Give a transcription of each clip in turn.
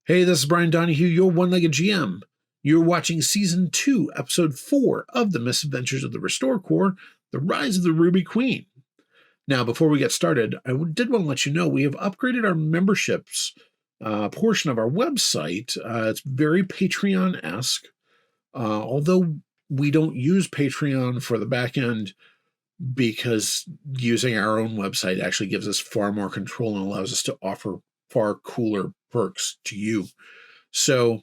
Hey, this is Bryan Donihue, your one-legged GM. You're watching Season 2, Episode 4 of The Misadventures of the Restore Corps, The Rise of the Ruby Queen. Now, before we get started, I did want to let you know we have upgraded our memberships portion of our website. It's very Patreon-esque, although we don't use Patreon for the back end because using our own website actually gives us far more control and allows us to offer far cooler perks to you. So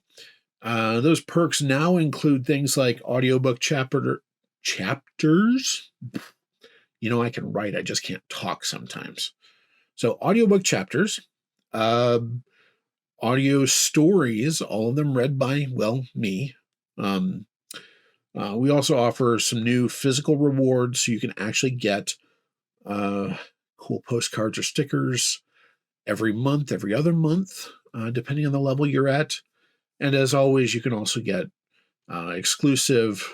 those perks now include things like audiobook chapters. You know, I can write, I just can't talk sometimes. So audiobook chapters, audio stories, all of them read by, well, me. We also offer some new physical rewards, so you can actually get cool postcards or stickers every month, every other month, depending on the level you're at. And as always, you can also get exclusive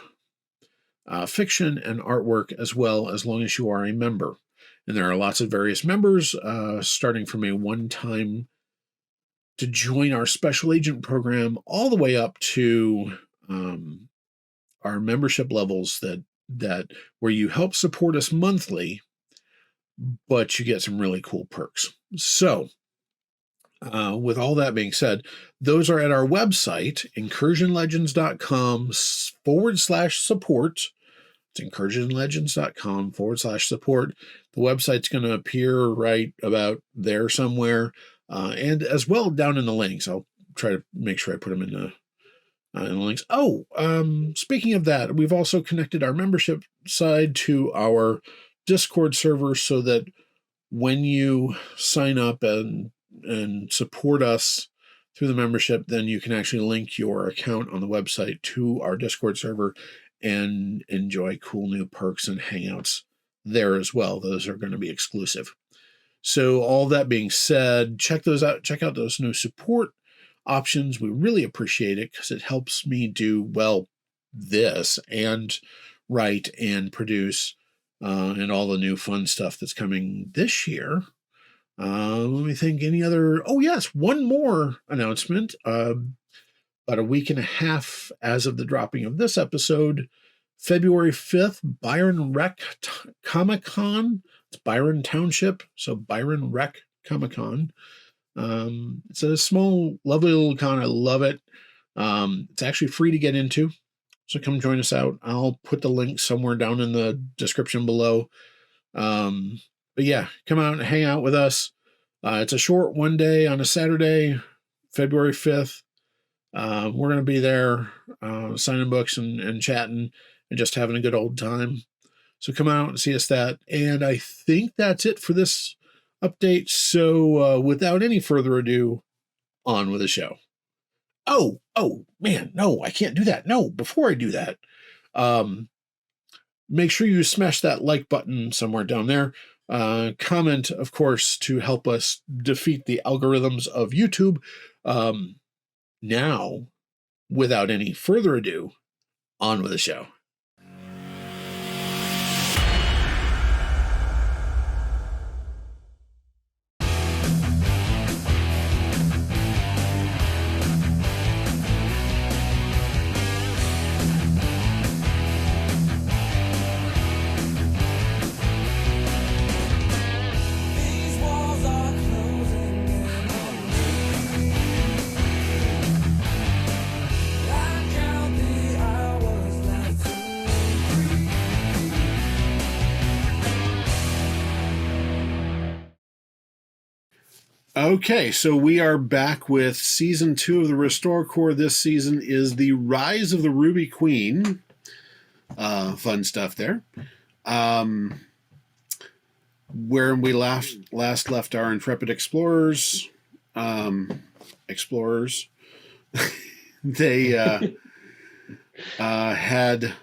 fiction and artwork as well, as long as you are a member. And there are lots of various members, starting from a one-time to join our special agent program, all the way up to our membership levels that where you help support us monthly, but you get some really cool perks. So with all that being said, those are at our website, incursionlegends.com/support. It's incursionlegends.com/support. The website's going to appear right about there somewhere, and as well down in the links. I'll try to make sure I put them in the links. Oh, speaking of that, we've also connected our membership side to our Discord server so that when you sign up and support us through the membership, then you can actually link your account on the website to our Discord server and enjoy cool new perks and hangouts there as well. Those are going to be exclusive. So all that being said, check those out. Check out those new support options. We really appreciate it because it helps me do, well, this and write and produce and all the new fun stuff that's coming this year. Let me think. Any other? Oh, yes. One more announcement. About a week and a half as of the dropping of this episode, February 5th, Byron Rec Comic-Con. It's Byron Township, so Byron Rec Comic-Con. It's a small, lovely little con. I love it. It's actually free to get into, so come join us out. I'll put the link somewhere down in the description below. But yeah, come out and hang out with us. It's a short one day on a Saturday, February 5th. We're going to be there signing books and chatting and just having a good old time. So come out and see us that. And I think that's it for this update. So without any further ado, on with the show. Oh, man, no, I can't do that. No, before I do that, make sure you smash that like button somewhere down there. Comment, of course, to help us defeat the algorithms of YouTube. Now, without any further ado, on with the show. Okay, so we are back with Season 2 of the Restore Corps. This season is The Rise of the Ruby Queen. Fun stuff there. Where we last left our intrepid explorers. They had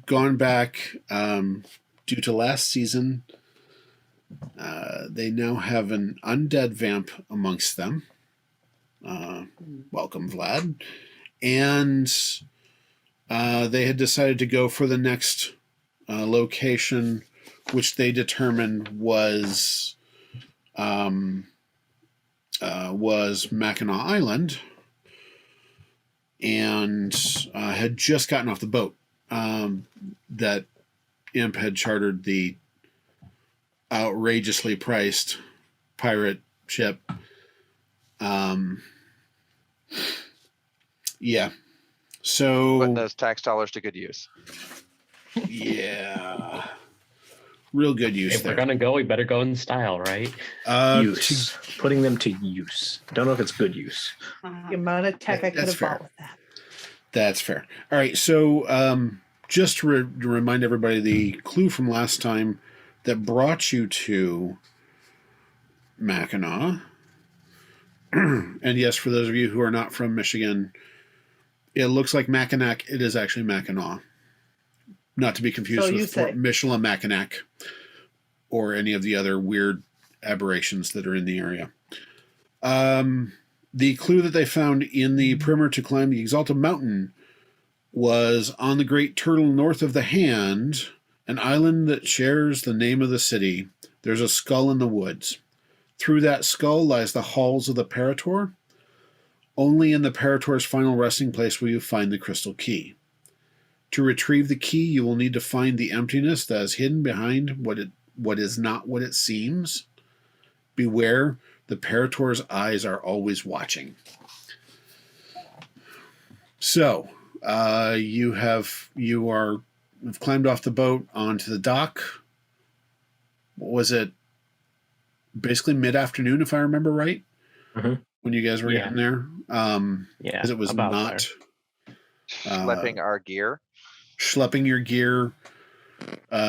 gone back due to last season. They now have an undead vamp amongst them. Welcome, Vlad. And they had decided to go for the next location, which they determined was Mackinac Island, and had just gotten off the boat that Imp had chartered the outrageously priced pirate ship. Yeah. So putting those tax dollars to good use. Yeah. Real good use. If we're gonna go, we better go in style, right? Use. Putting them to use. Don't know if it's good use. The amount of tech I could have bought with that. That's fair. All right. So just to remind everybody, the clue from last time that brought you to Mackinac. And yes, for those of you who are not from Michigan, it looks like Mackinac. It is actually Mackinac. Not to be confused with Fort Michilimackinac or any of the other weird aberrations that are in the area. The clue that they found in the primer to climb the Exalted Mountain was on the Great Turtle north of the Hand, an island that shares the name of the city. There's a skull in the woods. Through that skull lies the halls of the Parator. Only in the Parator's final resting place will you find the crystal key. To retrieve the key, you will need to find the emptiness that is hidden behind what is not what it seems. Beware, the Parator's eyes are always watching. So, you have climbed off the boat onto the dock. What was it? Basically mid-afternoon, if I remember right, when you guys were getting there. Because it was not Schlepping our gear. Schlepping your gear.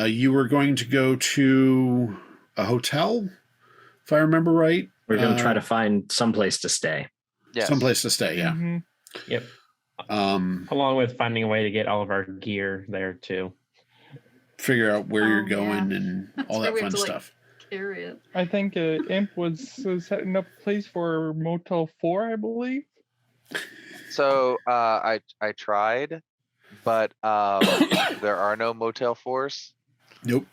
You were going to go to a hotel, if I remember right. We're going to try to find someplace to stay. Yes. Someplace to stay, yeah. Mm-hmm. Yep. Along with finding a way to get all of our gear there too. Figure out where you're going and all that fun stuff. Carry it. I think Imp was setting up a place for Motel 4, I believe. So I tried, but there are no Motel 4s. Nope.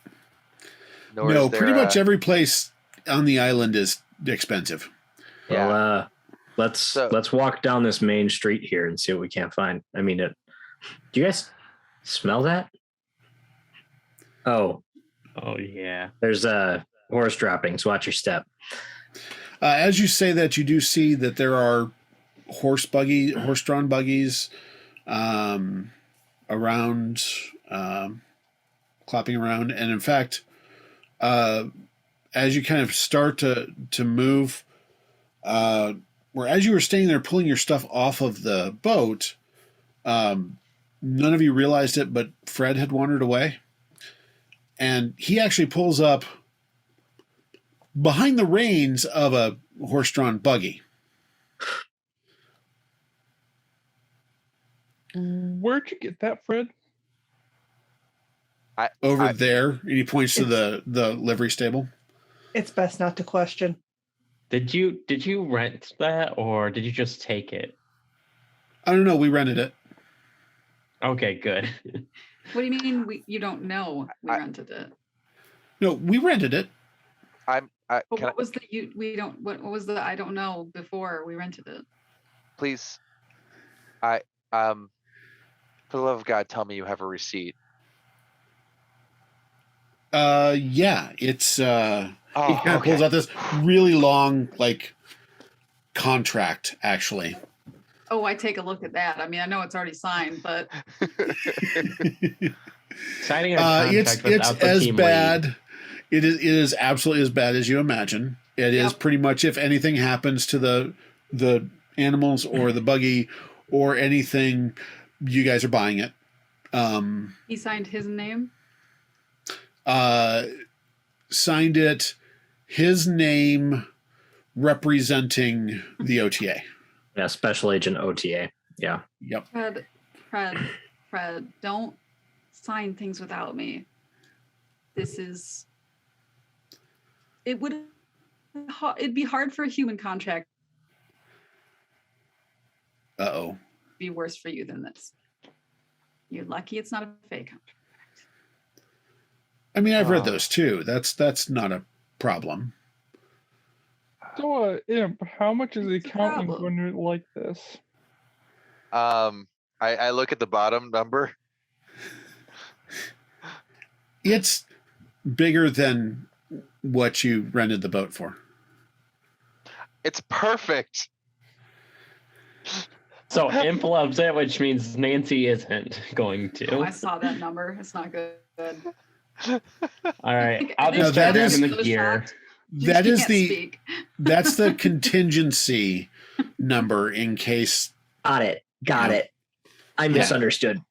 No, pretty much every place on the island is expensive. Yeah. Well, let's walk down this main street here and see what we can't find. I mean, do you guys smell that? Oh yeah. There's horse droppings. Watch your step. As you say that, you do see that there are horse-drawn buggies around, clopping around, and in fact, as you kind of start to move, where as you were staying there pulling your stuff off of the boat, none of you realized it, but Fred had wandered away. And he actually pulls up behind the reins of a horse-drawn buggy. Where'd you get that, Fred? Over there, and he points to the livery stable. It's best not to question. Did you rent that or did you just take it? I don't know. We rented it. Okay, good. What do you mean you don't know we rented it? No, we rented it. But what was the I don't know before we rented it? Please, for the love of God, tell me you have a receipt. Yeah, it's he kind of pulls out this really long contract, actually. Oh, I take a look at that. I mean, I know it's already signed, but signing a contract it's without the as team bad. lead. It is absolutely as bad as you imagine. It is pretty much if anything happens to the animals or the buggy or anything, you guys are buying it. He signed his name. Signed it, his name representing the OTA. Yeah, Special Agent OTA. Yeah. Yep. Fred, don't sign things without me. It'd be hard for a human contract. Uh-oh. Be worse for you than this. You're lucky it's not a fake contract. I mean, I've read those too. That's not a problem. So, Imp, how much is the accountant going to like this? I look at the bottom number. It's bigger than what you rented the boat for. It's perfect. So Imp loves it, which means Nancy isn't going to. Oh, I saw that number. It's not good. All right, I'll No, just that start is- grabbing the gear. That is Speak. that's the contingency number in case. Got it. I misunderstood.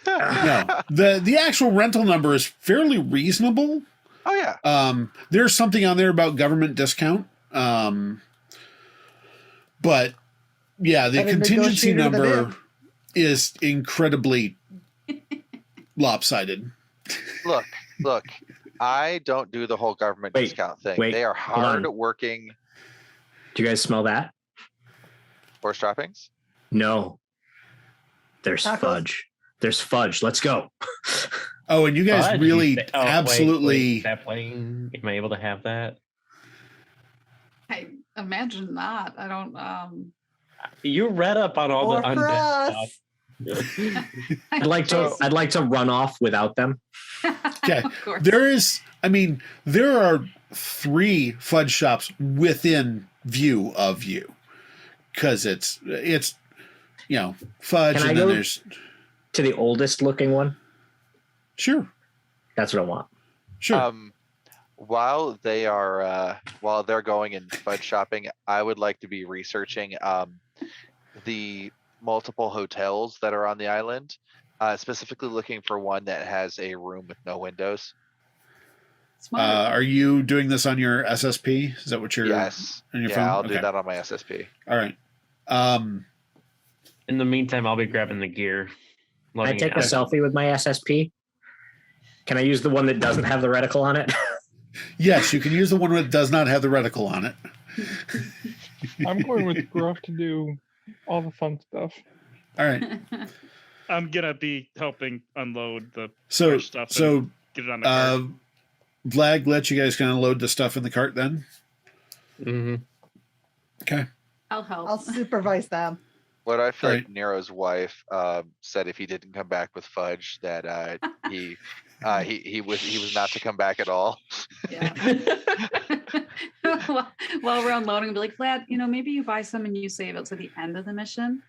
No, the actual rental number is fairly reasonable. Oh yeah. There's something on there about government discount. But yeah, the Better contingency negotiate with number them. is incredibly lopsided. Look. I don't do the whole government discount thing. wait, They are hold on. hard working Do you guys smell that? horse droppings. No. There's Tacos? fudge. There's fudge. Let's go. Oh, and you guys Fudge, really you say- oh, absolutely. Wait, Sapling, am I able to have that? I imagine not. I don't. You read up on all Or the for undead us. stuff. I'd like to run off without them. Okay, Of course. there are 3 fudge shops within view of you, because it's fudge, Can I and then go- there's To the oldest looking one. sure. That's what I want. While they're going and fudge shopping, I would like to be researching the multiple hotels that are on the island, specifically looking for one that has a room with no windows. Smart. Are you doing this on your SSP? Is that what you're? Yes. On your Yeah, phone? I'll do Okay. that on my SSP. All right. In the meantime, I'll be grabbing the gear. Can I loading take it a up. selfie with my SSP? Can I use the one that doesn't have the reticle on it? Yes, you can use the one that does not have the reticle on it. I'm going with Gruff to do all the fun stuff. All right. I'm gonna be helping unload the So first stuff and get it on the cart. Vlad, let you guys kind of load the stuff in the cart then. Mhm. Okay. I'll help. I'll supervise them. What I feel Right. like Nero's wife said if he didn't come back with fudge, that he was not to come back at all. Yeah. While we're unloading, be like, Vlad, maybe you buy some and you save it to the end of the mission.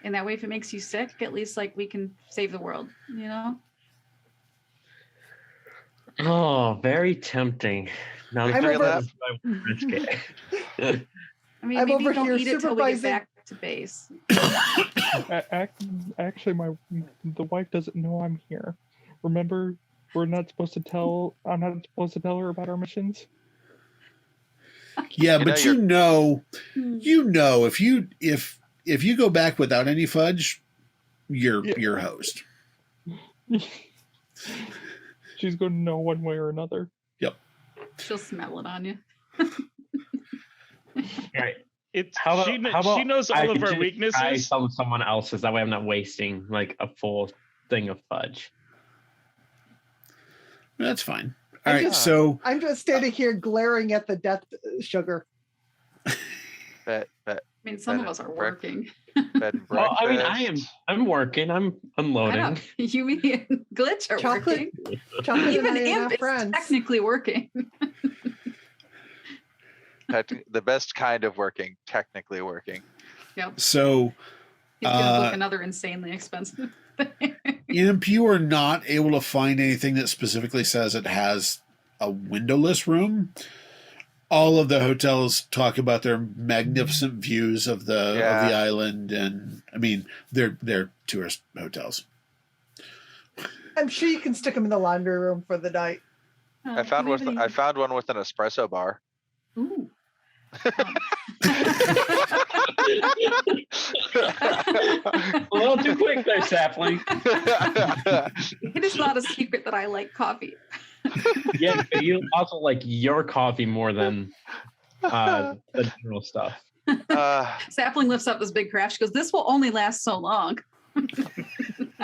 And that way, if it makes you sick, at least we can save the world, Oh, very tempting. Now I'm that over- that's my rich kid. I mean, I'm maybe over don't here eat it till we get supervising- back to base. Actually, the wife doesn't know I'm here. Remember, I'm not supposed to tell her about our missions. Yeah, You but know if you go back without any fudge, you're host. She's going to know one way or another. She'll smell it on you. Right. It's How about, she, how about she knows I all of just our try weaknesses. someone else's. That way, I'm not wasting a full thing of fudge. That's fine. All right, Yeah. so I'm just standing here glaring at the death sugar. Bet, I mean, some of Bed us are and working. bed and Well, I mean, breakfast. I'm working. I'm I unloading. know. You and Glitch are Chocolate- working. Chocolate Even and I Imp have is friends. technically working. The best kind of working, technically working. Yep. so He's gonna book another insanely expensive thing. Imp, you are not able to find anything that specifically says it has a windowless room. All of the hotels talk about their magnificent views of the island, and I mean they're tourist hotels. I'm sure you can stick them in the laundry room for the night. I found one with an espresso bar. Ooh. A little too quick there, Sapling. It is not a secret that I like coffee. Yeah, but you also like your coffee more than the general stuff. Sapling lifts up this big craft. She goes, "This will only last so long."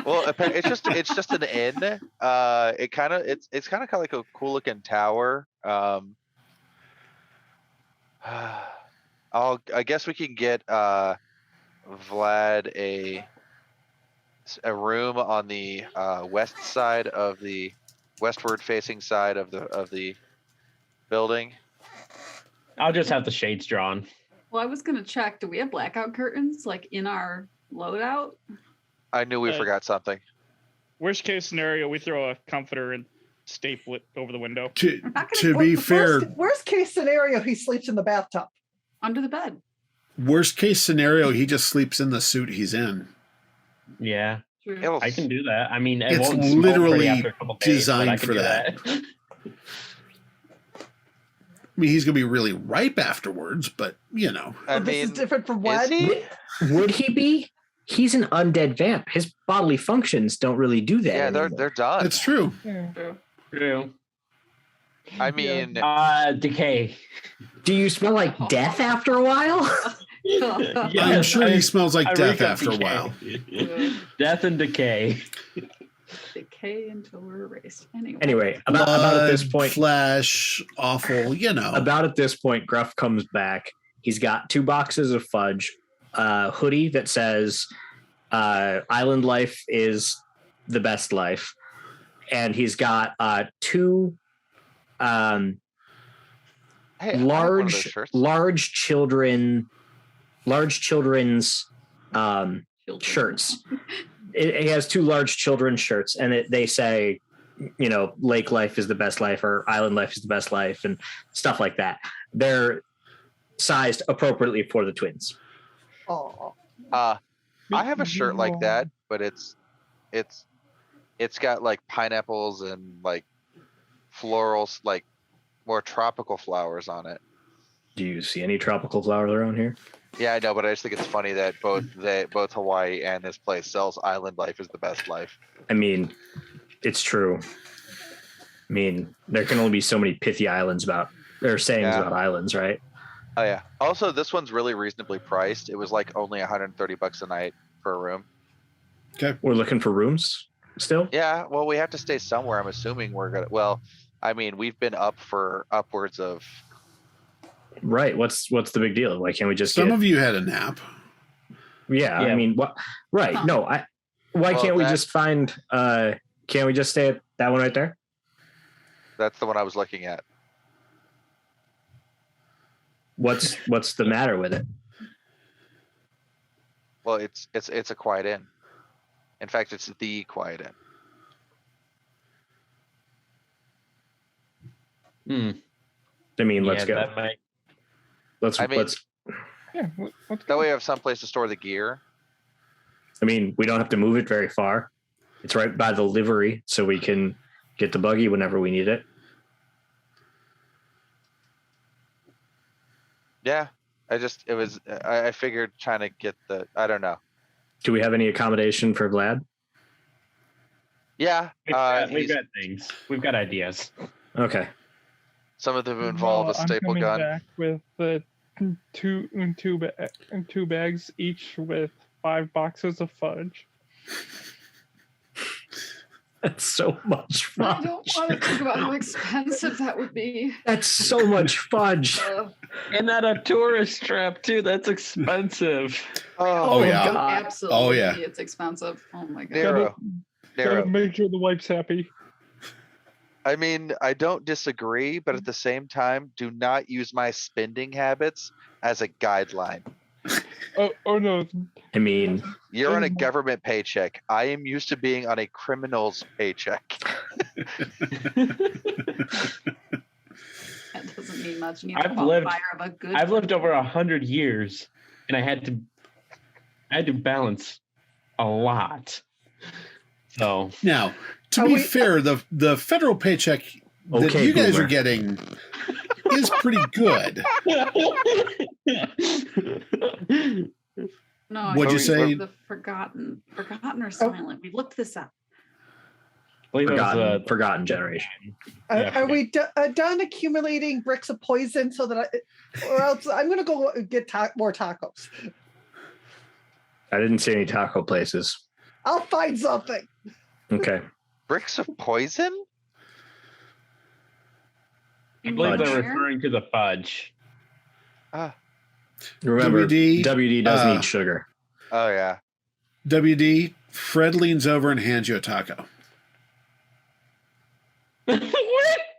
Well, it's just an inn. It's kind of like a cool looking tower. I guess we can get Vlad a room on the west side of the westward facing side of the building. I'll just have the shades drawn. Well, I was gonna check. Do we have blackout curtains like in our loadout? I knew we forgot something. Worst case scenario, we throw a comforter and staple it over the window. To be fair, worst case scenario, he sleeps in the bathtub. Under the bed. worst case scenario, he just sleeps in the suit he's in. Yeah, True. I can do that. I mean, it It's won't smell pretty literally after a couple days, but I designed can for do that. I mean, he's going to be really ripe afterwards, but, you know. This is different from what? Would he be? He's an undead vamp. His bodily functions don't really do that. Yeah, anymore. they're done. It's true. True. I mean, decay. Do you smell like death after a while? I'm sure he smells like I death reek of after a decay. while. Death and decay. Decay until we're erased. Anyway, about at this point, flesh, awful, you know. About at this point, Gruff comes back. He's got 2 boxes of fudge, a hoodie that says "Island life is the best life," and he's got 2 large children's shirts. He has 2 large children's shirts, and they say, you know, lake life is the best life or island life is the best life and stuff like that. They're sized appropriately for the twins. Oh. I have a shirt like that, but it's got like pineapples and like florals, like more tropical flowers on it. Do you see any tropical flowers around here? Yeah, I know, but I just think it's funny that both Hawaii and this place sells island life is the best life. I mean, it's true. I mean, there can only be so many pithy islands about about islands, right? Oh yeah. Also, this one's really reasonably priced. It was like only $130 a night for a room. Okay. We're looking for rooms still? Yeah, well, we have to stay somewhere. I'm assuming we're gonna. Well, I mean, we've been up for upwards of. Right. What's the big deal? Why can't we just? Some of you had a nap. Yeah. I mean, what? Right. Huh. No. Why can't we just find? Can't we just stay at that one right there? That's the one I was looking at. What's the matter with it? Well, it's a quiet inn. In fact, it's the quiet inn. I mean, let's go. Let's. Yeah, let's That go. way, we have someplace to store the gear. I mean, we don't have to move it very far. It's right by the livery, so we can get the buggy whenever we need it. Yeah, I figured trying to get I don't know. Do we have any accommodation for Vlad? Yeah, We've got things. We've got ideas. Okay. some of them involve a staple I'm coming gun. back with the two bags each with 5 boxes of fudge. That's so much fudge. I don't want to think about how expensive that would be. That's so much fudge. And at a tourist trap too. That's expensive. Oh yeah. God. Absolutely. Oh, yeah. It's expensive. Oh my god. Neuro. Gotta make sure the wife's happy. I mean, I don't disagree, but at the same time, do not use my spending habits as a guideline. Oh no. I mean, You're on a government paycheck. I am used to being on a criminal's paycheck. That doesn't mean much. You need I've the lived- fire of a good I've lived over 100 years, and I had to balance a lot. So Now, to be fair, the federal paycheck that Okay, you guys boomer. are getting is pretty good. No, What'd I you think say? The forgotten or silent. We looked this up. I believe it was, forgotten generation. Are we done accumulating bricks of poison so that or else I'm going to go get more tacos. I didn't see any taco places. I'll find something. Okay. Bricks of poison? I believe Fudge. they're referring to the fudge. Remember, WD, WD does need sugar. Oh yeah. WD, Fred leans over and hands you a taco. What?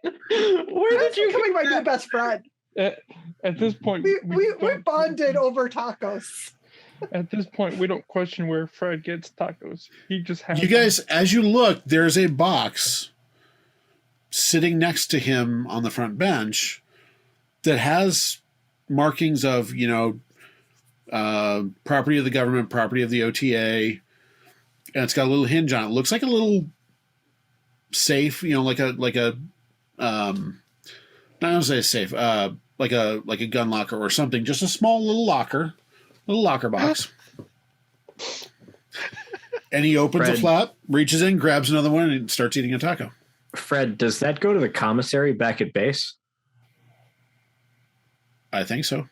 Where That's did you becoming my new best friend. At this point, We don't- bonded over tacos. At this point, we don't question where Fred gets tacos. He just has You them. guys, as you look, there's a box sitting next to him on the front bench that has markings of, property of the government, property of the OTA, and it's got a little hinge on it. It looks like a little safe, like a not gonna say safe, like a gun locker or something, just a small little locker box. And he opens Fred. a flap, reaches in, grabs another one, and starts eating a taco. Fred, does that go to the commissary back at base? I think so.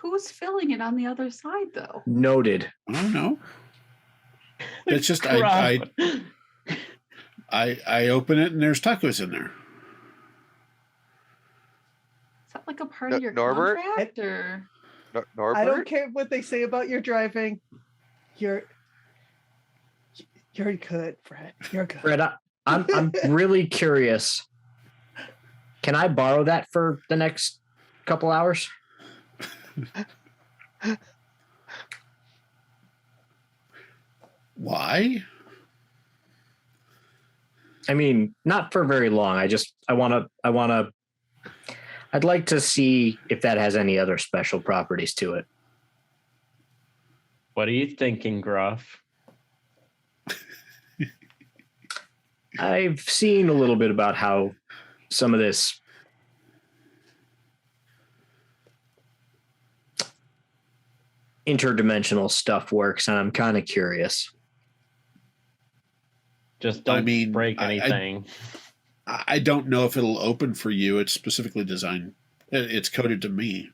Who's filling it on the other side, though? Noted. I don't know. It's just Gruff. I open it and there's tacos in there. Is that like a part of your Norbert? contract, or? Norbert? I don't care what they say about your driving. You're good, Fred. You're good. Fred, I'm really curious. Can I borrow that for the next couple hours? Why? I mean, not for very long. I'd like to see if that has any other special properties to it. What are you thinking, Gruff? I've seen a little bit about how some of this interdimensional stuff works, and I'm kind of curious. Just don't break I- anything. I don't know if it'll open for you. It's specifically designed. It's coded to me.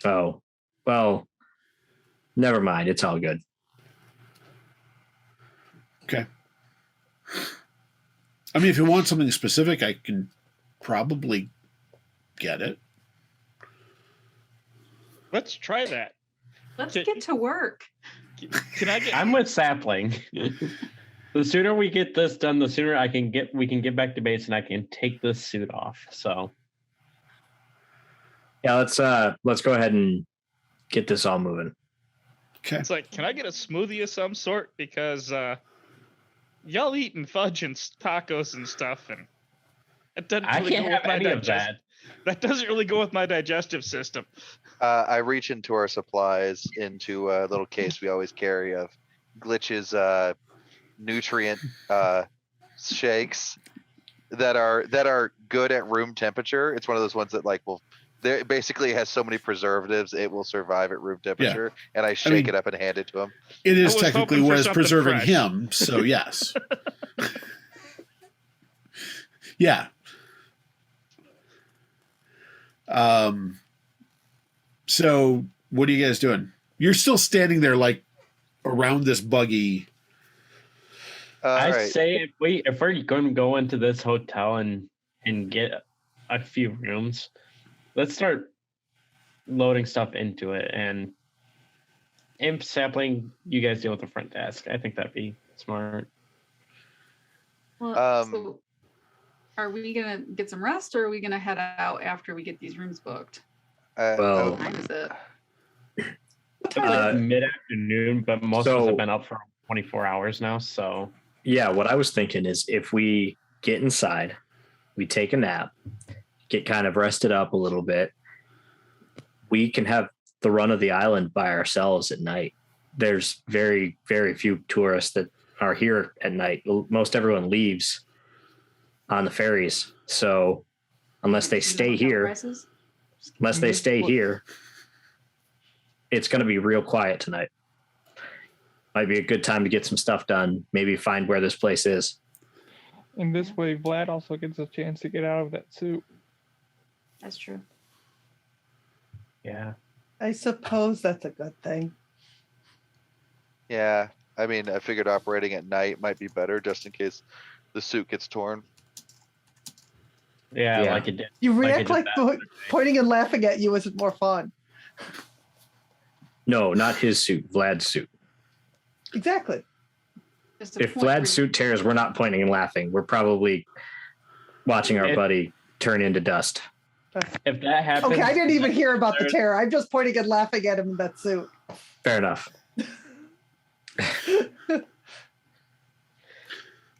Oh, well, never mind. It's all good. Okay. I mean, if you want something specific, I can probably get it. Let's try that. Let's get to work. Can I get? I'm with Sapling. The sooner we get this done, the sooner we can get back to base and I can take this suit off. So Yeah, let's go ahead and get this all moving. Okay. It's like, can I get a smoothie of some sort? Because y'all eating fudge and tacos and stuff, and it doesn't I really can't go have with my any of that. That doesn't really go with my digestive system. I reach into our supplies, into a little case we always carry of Glitch's nutrient shakes that are good at room temperature. It's one of those ones that there basically has so many preservatives it will survive at room temperature. And I shake it up and hand it to him. It is I was technically hoping for what is something preserving fresh. him, so yes. Yeah. So what are you guys doing? You're still standing there around this buggy. I Alright. say if we're going to go into this hotel and get a few rooms, let's start loading stuff into it. And Imp, Sapling, you guys deal with the front desk. I think that'd be smart. Well, so are we gonna get some rest, or are we gonna head out after we get these rooms booked? Well, What time is it? It's like mid-afternoon, but most of us so- have been up for 24 hours now. So Yeah, what I was thinking is if we get inside, we take a nap, get kind of rested up a little bit, we can have the run of the island by ourselves at night. There's very, very few tourists that are here at night. Most everyone leaves on the ferries. So unless they stay here, it's going to be real quiet tonight. Might be a good time to get some stuff done. Maybe find where this place is. And this way, Vlad also gets a chance to get out of that suit. That's true. yeah, I suppose that's a good thing. Yeah. I mean, I figured operating at night might be better just in case the suit gets torn. yeah, Yeah. like it did. You Like I react did like that. pointing and laughing at you isn't more fun. No, not his suit, Vlad's suit. Exactly. Just a If point where- Vlad's suit tears, we're not pointing and laughing. We're probably watching our If- buddy turn into dust. If that happens, Okay, I didn't even hear about the terror. I'm just pointing and laughing at him in that suit. Fair enough.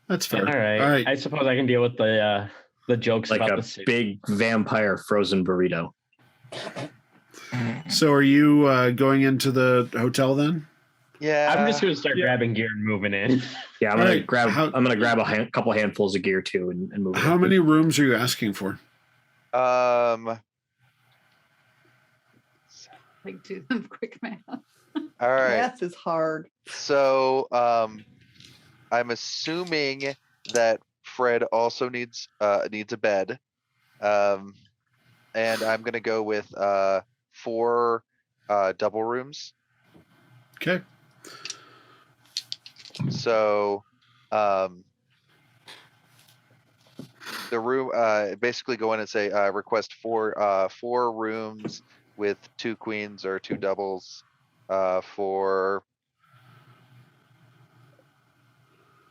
That's fair. All right. I suppose I can deal with the jokes Like about a the city. big vampire frozen burrito. So are you going into the hotel then? Yeah. I'm just gonna start grabbing gear and moving in. Yeah, I'm All gonna right, grab. how- I'm gonna grab a couple handfuls of gear too and move. How it. many rooms are you asking for? Like do them quick math. All right. Math is hard. So, I'm assuming that Fred also needs a bed. And I'm gonna go with 4 double rooms. Okay. So, the room, basically go in and say, request 4 rooms with 2 queens or 2 doubles, for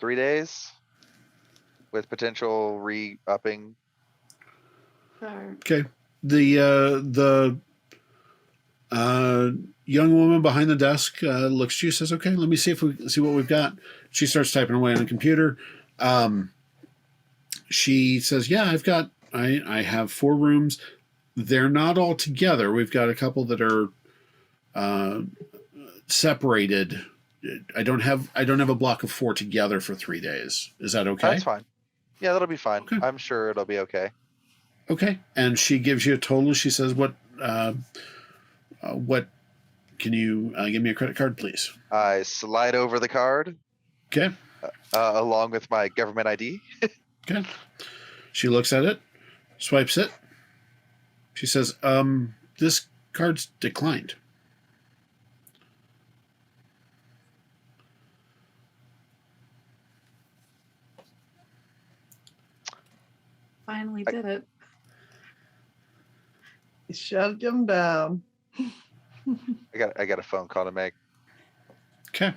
3 days with potential re-upping. Sure. Okay. The young woman behind the desk looks at you, says, "Okay, let me see what we've got." She starts typing away on the computer. She says, "Yeah, I have 4 rooms. They're not all together. We've got a couple that are separated. I don't have a block of 4 together for 3 days. Is that okay?" That's fine. Yeah, that'll be fine. Okay. I'm sure it'll be okay. Okay. And she gives you a total. She says, what can you give me a credit card, please? I slide over the card, Okay. along with my government ID. Okay. She looks at it, swipes it. She says, this card's declined. Finally did it. You shut him down. I got a phone call to make. Okay.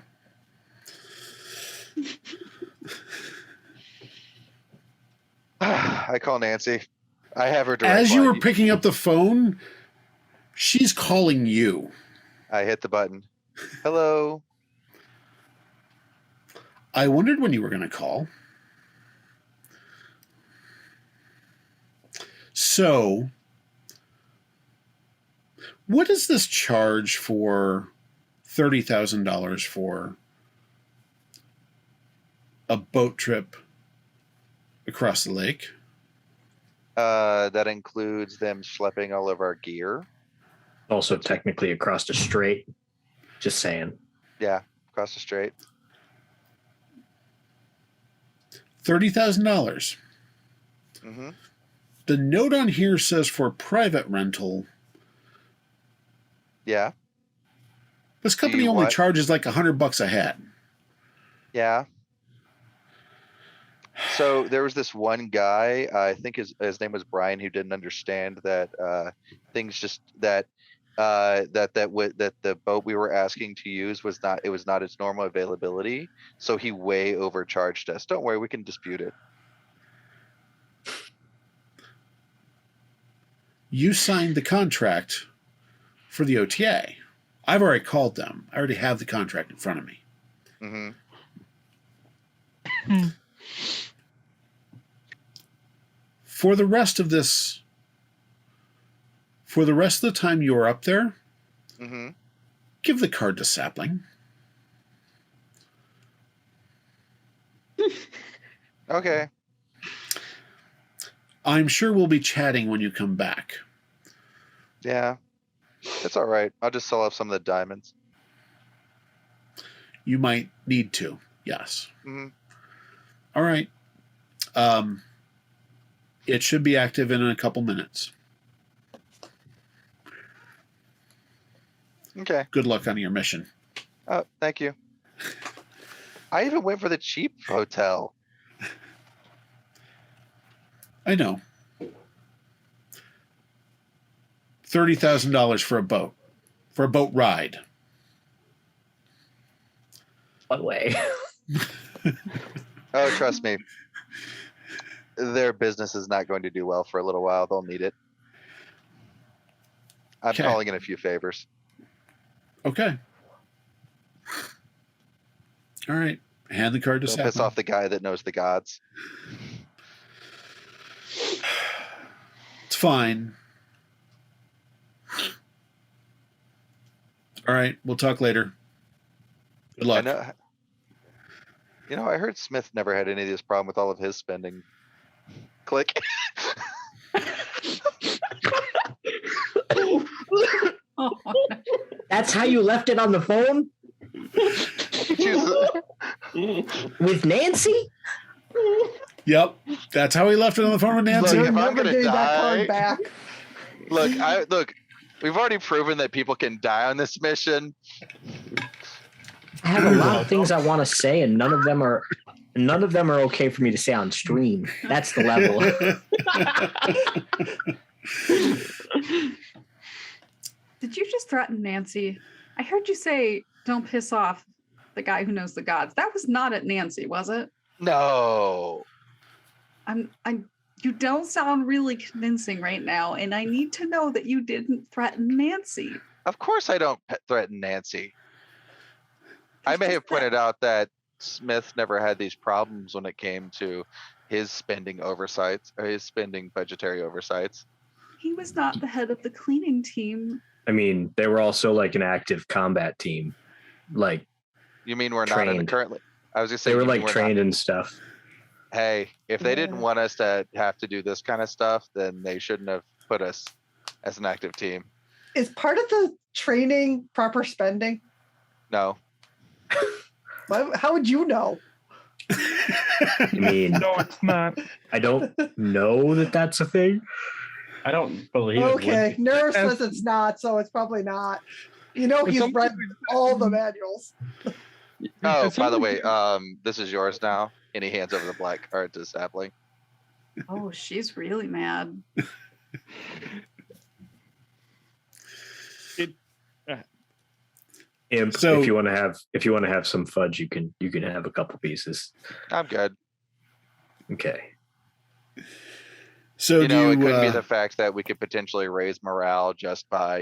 I call Nancy. I have her direct As you line. were picking up the phone, she's calling you. I hit the button. Hello. I wondered when you were going to call. So, what is this charge for $30,000 for a boat trip across the lake? That includes them schlepping all of our gear. Also, technically across the strait. Just saying. Yeah, across the strait. $30,000. Mm-hmm. The note on here says for private rental. Yeah, This company you only what? charges like $100 a head. yeah. So there was this one guy, I think his name was Bryan, who didn't understand that things just that the boat we were asking to use was not its normal availability. So he way overcharged us. Don't worry, we can dispute it. You signed the contract for the OTA. I've already called them. I already have the contract in front of me. Mm-hmm. For the rest of this, for the rest of the time you're up there, Mm-hmm. give the card to Sapling. Okay. I'm sure we'll be chatting when you come back. Yeah. It's all right. I'll just sell off some of the diamonds. You might need to, yes. Mm-hmm. All right. It should be active in a couple minutes. Okay. Good luck on your mission. Oh, thank you. I even went for the cheap hotel. I know. $30,000 for a boat ride. What way? Oh, trust me. Their business is not going to do well for a little while. They'll need it. I'm Okay. calling in a few favors. Okay. All right. Hand the card to Don't piss Sapling. off the guy that knows the gods. It's fine. All right. We'll talk later. Good luck. I heard Smith never had any of this problem with all of his spending. Click. Oh, That's how you left it on the phone with Nancy? Yep. That's how he left it on the phone with Nancy. Look, You're if I'm never gonna getting that die- card back. Look, we've already proven that people can die on this mission. I have a lot of things I want to say, and none of them are okay for me to say on stream. That's the level. did you just threaten Nancy? I heard you say, "Don't piss off the guy who knows the gods." That was not at Nancy, was it? No. You don't sound really convincing right now, and I need to know that you didn't threaten Nancy. Of course I don't threaten Nancy. I may have pointed out that Smith never had these problems when it came to his spending oversights or his spending budgetary oversights. He was not the head of the cleaning team. I mean, they were also like an active combat team. Like, You mean we're not in the Trained. currently? I was just they saying were like trained and stuff. Hey, if they didn't Yeah. want us to have to do this kind of stuff, then they shouldn't have put us as an active team. Is part of the training proper spending? No. How would you know? I mean, No, it's not. I don't know that that's a thing. I don't believe it. Okay, Neuro says it's not, so it's probably not. You know, he's read all the manuals. Oh, by the way, this is yours now. And he hands over the black card to Sapling. Oh, she's really mad. Imp, So- if you want to have some fudge, you can have a couple pieces. I'm good. Okay. So It could be do the fact that we could potentially raise morale just by,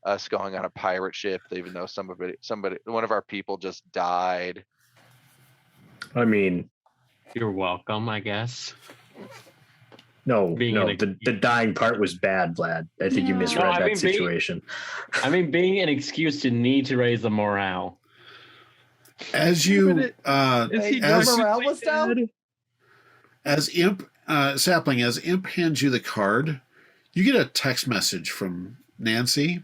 us going on a pirate ship, even though one of our people just died. I mean, You're welcome, I guess. no, Being no, in the dying part was bad, Vlad. I think you No. misread No, I that mean, being- situation. I mean, being an excuse to need to raise the morale. as you Is he Your as- morale was down? as Imp Sapling, as Imp hands you the card, you get a text message from Nancy.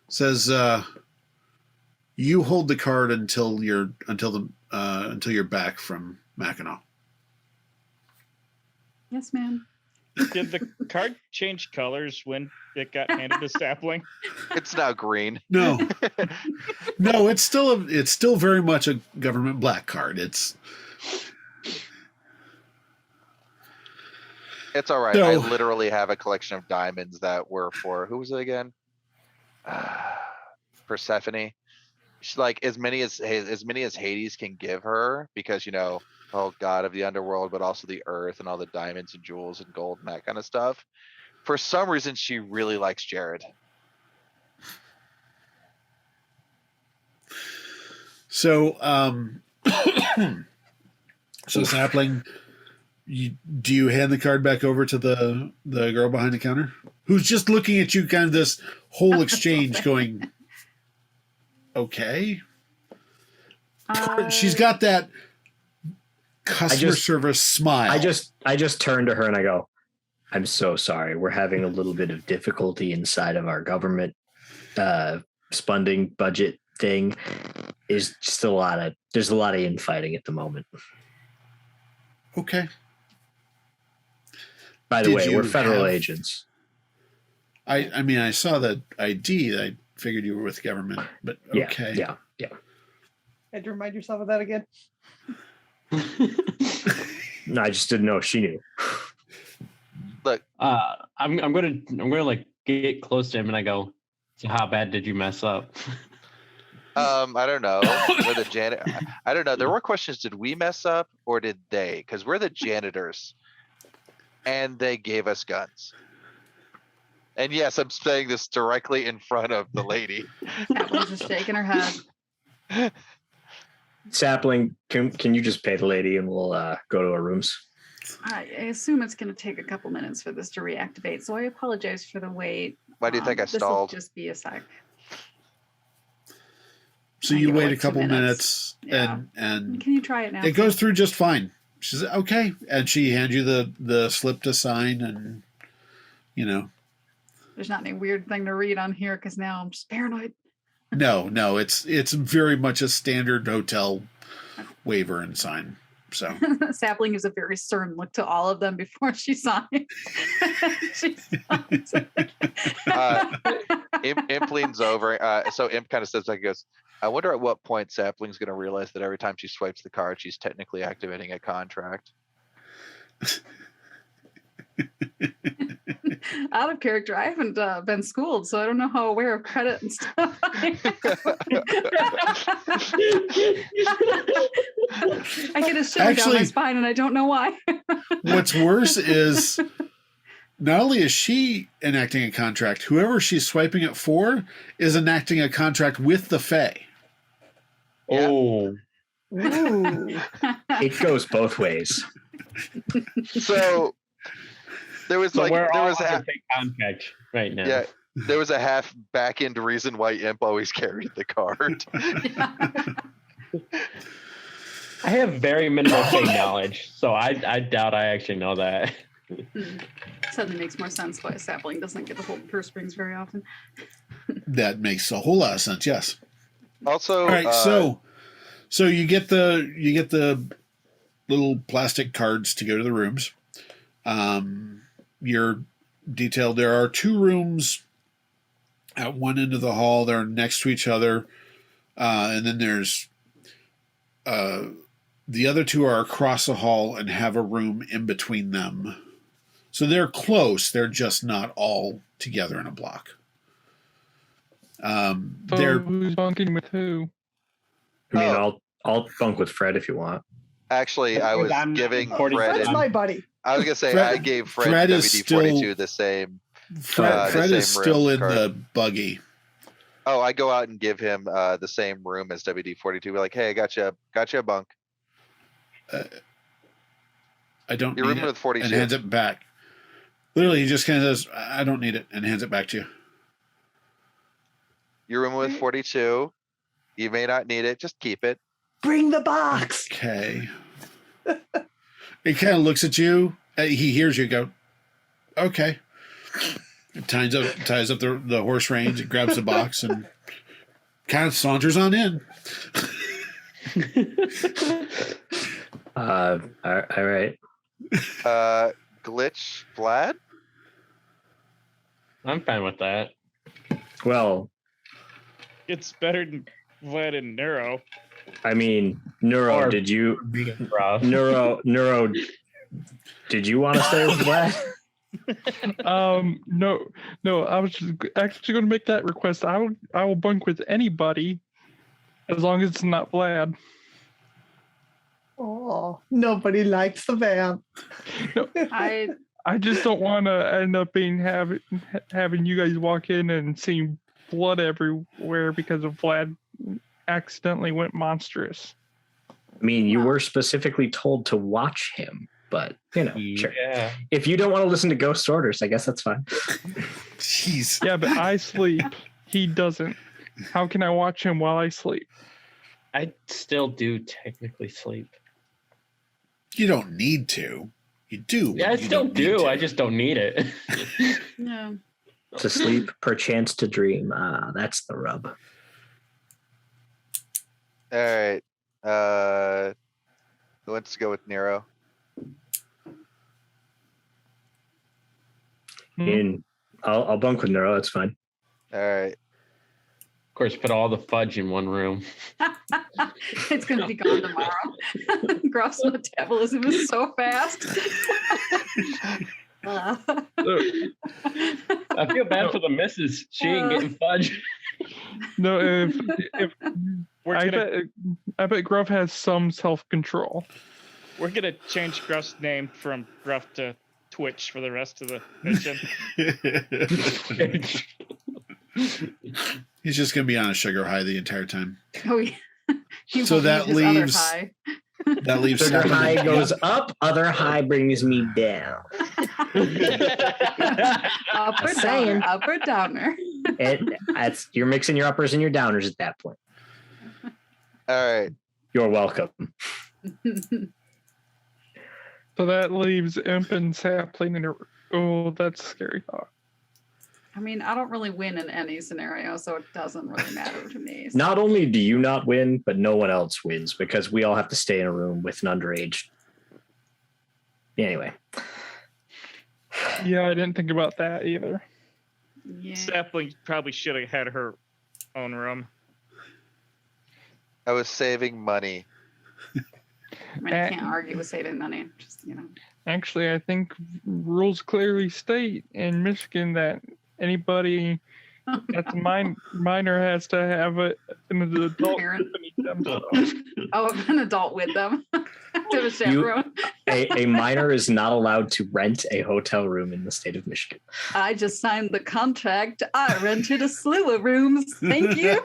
Says you hold the card until you're back from Mackinac. Yes, ma'am. Did the card change colors when it got handed to Sapling? It's now green. No, no, it's still very much a government black card. It's It's all right. So- I literally have a collection of diamonds that were for, who was it again? Persephone. She's like as many as Hades can give her, because oh god of the underworld, but also the earth and all the diamonds and jewels and gold and that kind of stuff. For some reason, she really likes Jared. so so Sapling. Do you hand the card back over to the girl behind the counter, who's just looking at you, kind of this whole exchange, going, "Okay." She's got that customer service smile. I just turn to her and I go, "I'm so sorry. We're having a little bit of difficulty inside of our government spending budget thing. Is just there's a lot of infighting at the moment." Okay. By the Did way, you we're federal have- agents. I mean, I saw the ID. I figured you were with government, but Yeah, okay. yeah. Had to remind yourself of that again. No, I just didn't know if she knew. I'm gonna like get close to him and I go, "So how bad did you mess up?" I don't know. We're the I don't know. There were questions. Did we mess up or did they? Because we're the janitors, and they gave us guns. And yes, I'm saying this directly in front of the lady. Sapling's just shaking her head. Sapling, can you just pay the lady and we'll go to our rooms? I assume it's going to take a couple minutes for this to reactivate, so I apologize for the wait. Why do you think I This will stalled? just be a sec. So I you give it wait like a 2 couple minutes. minutes and Can you try it now? it goes through just fine. She says, okay. And she hands you the slip to sign and, you know. There's not any weird thing to read on here because now I'm just paranoid. No, it's very much a standard hotel waiver and sign. So Sapling gives a very stern look to all of them before she signs. She signs. Imp leans over. So Imp kind of steps back and goes, I wonder at what point Sapling's going to realize that every time she swipes the card, she's technically activating a contract. Out of character, I haven't been schooled, so I don't know how aware of credit and stuff. I get a shiver down my spine, and I don't know why. What's worse is not only is she enacting a contract, whoever she's swiping it for is enacting a contract with the Fae. Yeah. Oh, Ooh. It goes both ways. So there was so we're there all was on a a big contract right now. yeah, there was a half back end reason why Imp always carried the card. I have very minimal fake knowledge, so I doubt I actually know that. Suddenly makes more sense why Sapling doesn't get to hold purse strings very often. That makes a whole lot of sense. Yes. Also, All right. So you get the little plastic cards to go to the rooms. You're detailed. There are 2 rooms at one end of the hall. They're next to each other. And then there's the other 2 are across the hall and have a room in between them. So they're close. They're just not all together in a block. So They're who's bunking with who? I mean, Oh. I'll bunk with Fred if you want. actually, I was I'm giving 40 Fred. That's And, my buddy. I was gonna say Fred- I gave Fred, Fred is WD-42 still- the same. Fred the is same still room in card. the buggy. Oh, I go out and give him the same room as WD-42. We're like, hey, I got you a bunk. I don't You're need rooming it, with 42. and hands it back. Literally, he just kind of says, I don't need it, and hands it back to you. You're rooming with 42. You may not need it. Just keep it. Bring the box. Okay. He kind of looks at you. He hears you go, okay. Ties up the horse reins and grabs the box and kind of saunters on in. All right. Glitch Vlad? I'm fine with that. Well, It's better than Vlad and Neuro. I mean, Neuro, Or- did you Rough. Neuro, did you want to stay with Vlad? No, I was actually going to make that request. I will bunk with anybody as long as it's not Vlad. Oh, nobody likes the van. No, I just don't want to end up having you guys walk in and seeing blood everywhere because of Vlad accidentally went monstrous. I mean, you were specifically told to watch him, but sure. Yeah. If you don't want to listen to ghost orders, I guess that's fine. Jeez. Yeah, but I sleep. He doesn't. How can I watch him while I sleep? I still do technically sleep. You don't need to. You do. but Yeah, I you still don't need do. to. I just don't need it. No. To sleep, perchance to dream. That's the rub. All right. Let's go with Nero. And I'll bunk with Neuro. That's fine. All right. Of course, put all the fudge in one room. It's going to be gone tomorrow. Gruff's metabolism is so fast. I feel bad for the missus. She ain't getting fudge. No, if We're I gonna bet Gruff has some self-control. we're gonna change Gruff's name from Gruff to Twitch for the rest of the mission. He's just gonna be on a sugar high the entire time. Oh, yeah. He So won't that leave his other leaves- high. That leaves Sugar Sapling. high goes up, other high brings me down. Up or Saying. downer, up or downer. You're mixing your uppers and your downers at that point. All right. You're welcome. So that leaves Imp and Sapling in a. Oh, that's a scary thought. I mean, I don't really win in any scenario, so it doesn't really matter to me. So- Not only do you not win, but no one else wins because we all have to stay in a room with an underage. Anyway. Yeah, I didn't think about that either. Yeah. Sapling probably should have had her own room. I was saving money. I mean, I can't argue with saving money. Just, Actually, I think rules clearly state in Michigan that anybody that's a minor has to have an adult Parent. accompany themselves. Oh, an adult with them. To the chaperone. A minor is not allowed to rent a hotel room in the state of Michigan. I just signed the contract. I rented a slew of rooms. Thank you.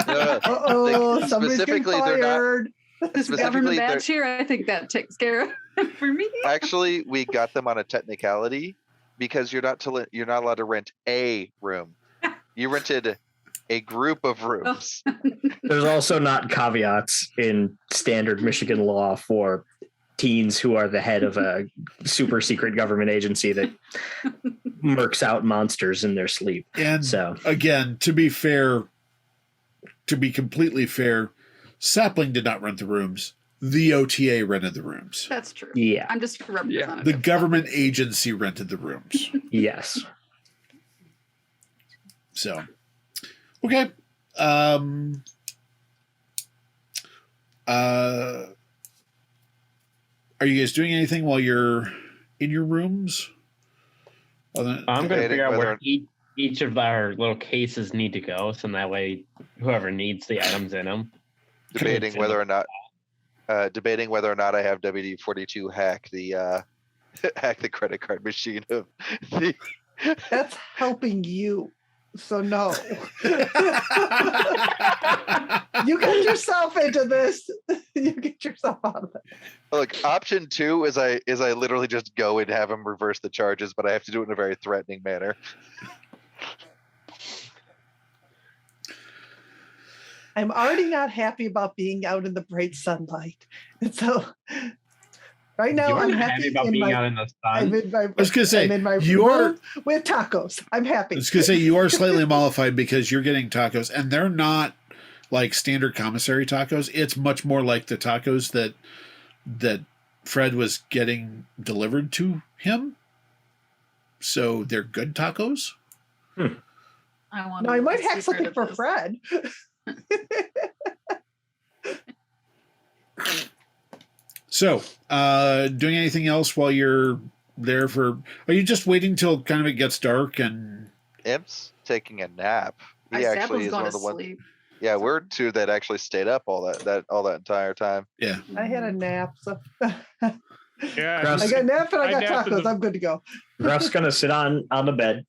Uh-oh, somebody's getting Specifically, they're not. fired. This Specifically, government they're- badge here, I think that takes care of it for me. Actually, we got them on a technicality because you're not allowed to rent a room. You rented a group of rooms. There's also not caveats in standard Michigan law for teens who are the head of a super secret government agency that murks out monsters in their sleep. And So again, to be completely fair, Sapling did not rent the rooms. The OTA rented the rooms. That's true. yeah, I'm just a representative. The government agency rented the rooms. yes. So, okay. Are you guys doing anything while you're in your rooms? I'm going to Debating figure out where whether- each of our little cases need to go, so that way whoever needs the items in them. debating whether or not I have WD-42 hack the credit card machine of the. That's helping you. So no. You get yourself into this. You get yourself out of it. Look, option 2 is I literally just go and have him reverse the charges, but I have to do it in a very threatening manner. I'm already not happy about being out in the bright sunlight. And so right now You I'm are happy about in being my, out in the I'm sun. in my, I was going to say, I'm in my you are. room with tacos. I'm happy. I was going to say you are slightly mollified because you're getting tacos, and they're not like standard commissary tacos. It's much more like the tacos that Fred was getting delivered to him. So they're good tacos. I Now I might hack something for Fred. So, doing anything else while you're there for? Are you just waiting till kind of it gets dark and? Imp's taking a nap. He My actually Sapling's is going one of to the ones. sleep. Yeah, we're two that actually stayed up all that entire time. Yeah. I had a nap, so Yeah. Gross. I got a nap and I got napped in tacos. the- I'm good to go. Gruff's going to sit on the bed,